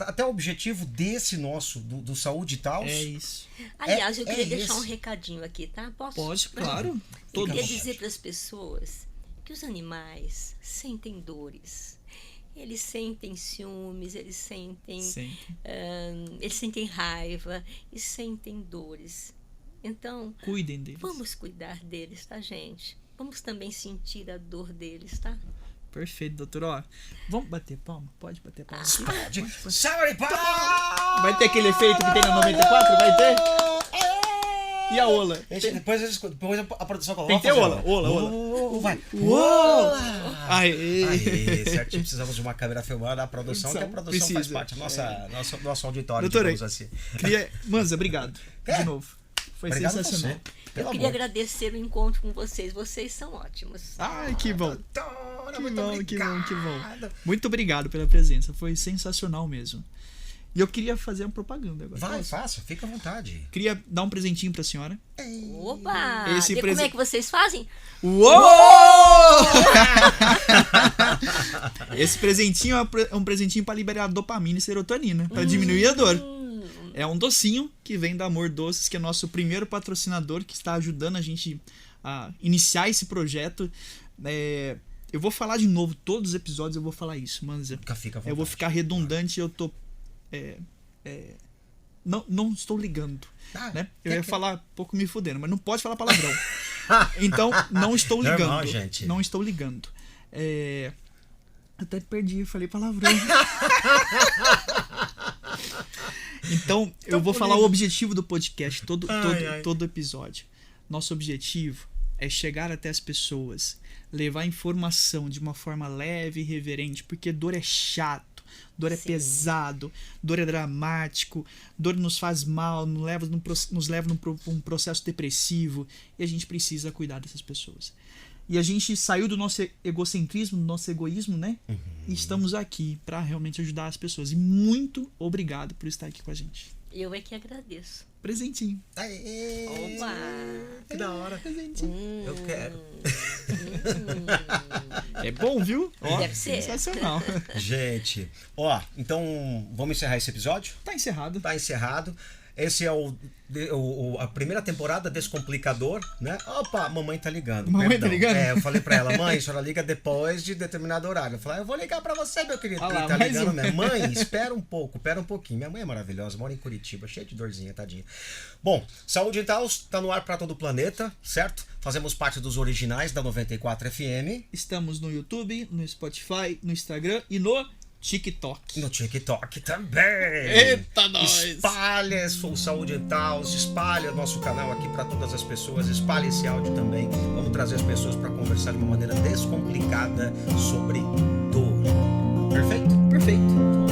Até o objetivo desse nosso, do Saúde e Tal. É isso. Aliás, eu queria deixar esse. um recadinho aqui, tá? Posso? Pode, claro. Eu queria Todos. dizer para as pessoas que os animais sentem dores. Eles sentem ciúmes, eles sentem raiva e sentem dores. Então, Cuidem deles. vamos cuidar deles, tá, gente? Vamos também sentir a dor deles, tá? Perfeito, doutor. Ó, vamos bater palma? Pode bater palma? aqui? Pode. Salve de palmas! Vai ter aquele efeito que tem na 94? Vai ter? E a Ola? Depois a produção coloca. Tem que ter Ola. Vai. Aê! Certinho, precisamos de uma câmera filmando a produção, que a produção faz Precisa. parte do nosso auditório, Doutora, digamos assim. Manza, obrigado. De novo. Foi Obrigado a sensacional. você. Eu Pelo queria amor. agradecer o encontro com vocês. Vocês são ótimos. Ai, que bom. Doutora, Que muito bom. obrigado. Muito obrigado pela presença. Foi sensacional mesmo. E eu queria fazer uma propaganda agora. Vai, Posso? faça, fica à vontade. Queria dar um presentinho pra senhora. Opa! Esse E como é que vocês fazem? Uou! Esse presentinho é um presentinho para liberar dopamina e serotonina, para diminuir a dor. É um docinho que vem da Amor Doces, que é nosso primeiro patrocinador, que está ajudando a gente a iniciar esse projeto. Eu vou falar de novo, todos os episódios eu vou falar isso, Manza. Fica à vontade. Eu vou ficar redundante e eu tô... não estou ligando, né? Eu ia falar pouco me fudendo, mas não pode falar palavrão. Então, não estou ligando. Normal, gente. Não estou ligando. Até perdi, falei palavrão. Então, eu vou falar o objetivo do podcast, todo episódio. Nosso objetivo é chegar até as pessoas, levar informação de uma forma leve e reverente, porque dor é chato, dor é pesado, dor é dramático, dor nos faz mal, nos leva num processo depressivo, e a gente precisa cuidar dessas pessoas. E a gente saiu do nosso egocentrismo, do nosso egoísmo, né? E estamos aqui para realmente ajudar as pessoas. E muito obrigado por estar aqui com a gente. Eu é que agradeço. Presentinho. Aê! Opa! Que da hora. Presentinho. Eu quero. É bom, viu? Ó, Deve ser. sensacional. Gente, então vamos encerrar esse episódio? Tá encerrado. Tá encerrado. Esse é a primeira temporada Descomplicador, né? Opa, mamãe tá ligando. Mamãe tá ligando? Eu falei pra ela, mãe, a senhora liga depois de determinado horário. Eu falei, eu vou ligar pra você, meu querido. Olha lá, tá mais ligando um. mesmo. Mãe, espera um pouquinho. Minha mãe é maravilhosa, mora em Curitiba, cheia de dorzinha, tadinha. Bom, Saúde e Tal tá no ar pra todo o planeta, certo? Fazemos parte dos originais da 94 FM. Estamos no YouTube, no Spotify, no Instagram e no TikTok. No TikTok também. Eita, nós! Espalha o Saúde Dental, espalha nosso canal aqui para todas as pessoas, espalha esse áudio também. Vamos trazer as pessoas para conversar de uma maneira descomplicada sobre dor. Perfeito? Perfeito.